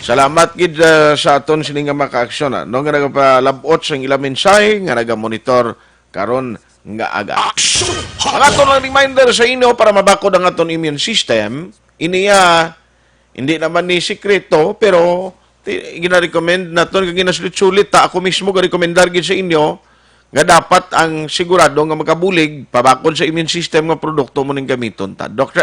Salamat gid sa aton sining nga maka-aksyon. No nga nagapalabot sa ilang mensahe nga nagamonitor karon nga aga. Ang aton lang reminder sa inyo para mabakod ang aton immune system. Iniya hindi naman ni sikreto pero gina-recommend naton kag ginasulit-sulit ta ako mismo ga-recommendar gid sa inyo nga dapat ang sigurado nga makabulig pabakod sa immune system nga produkto mo ning gamiton ta. Dr.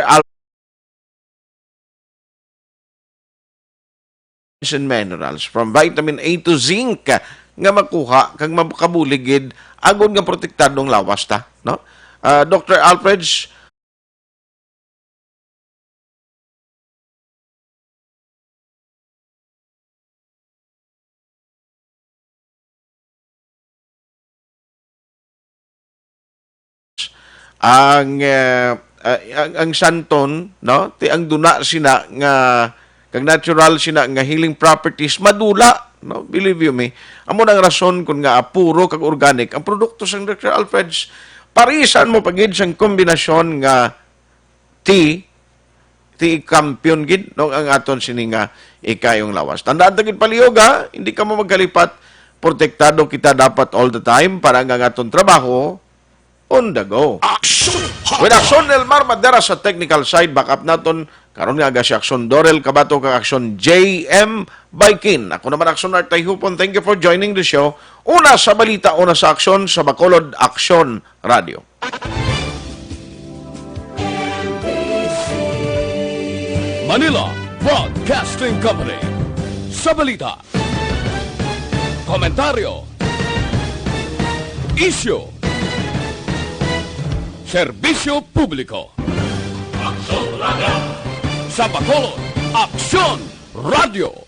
and minerals from vitamin A to zinc nga makuha kag makabulig gid agon nga protektadong lawas ta, no? Dr. Alfred's ang santon, no, ti ang duna sina nga kag natural sina nga healing properties madula, no, believe you me. Amo nang rason kun nga puro kag organic ang produkto sang Dr. Alfred's. Parisan mo pagid sang kombinasyon nga ti kampiyon gid no ang aton sini nga ikayong lawas. Tandaan ta gid palihog ha, hindi ka mo magkalipat, protektado kita dapat all the time para ang aton trabaho on the go. With Action Elmar Madera sa technical side, backup naton karon nga aga si Action Dorel Kabato kag Action JM Baikin. Ako naman Action Art Tayhupon. Thank you for joining the show. Una sa balita, una sa aksyon sa Bacolod Action Radio. Manila Broadcasting Company. Sa balita, komentaryo, issue, serbisyo publiko. Sa Bacolod, Aksyon Radio!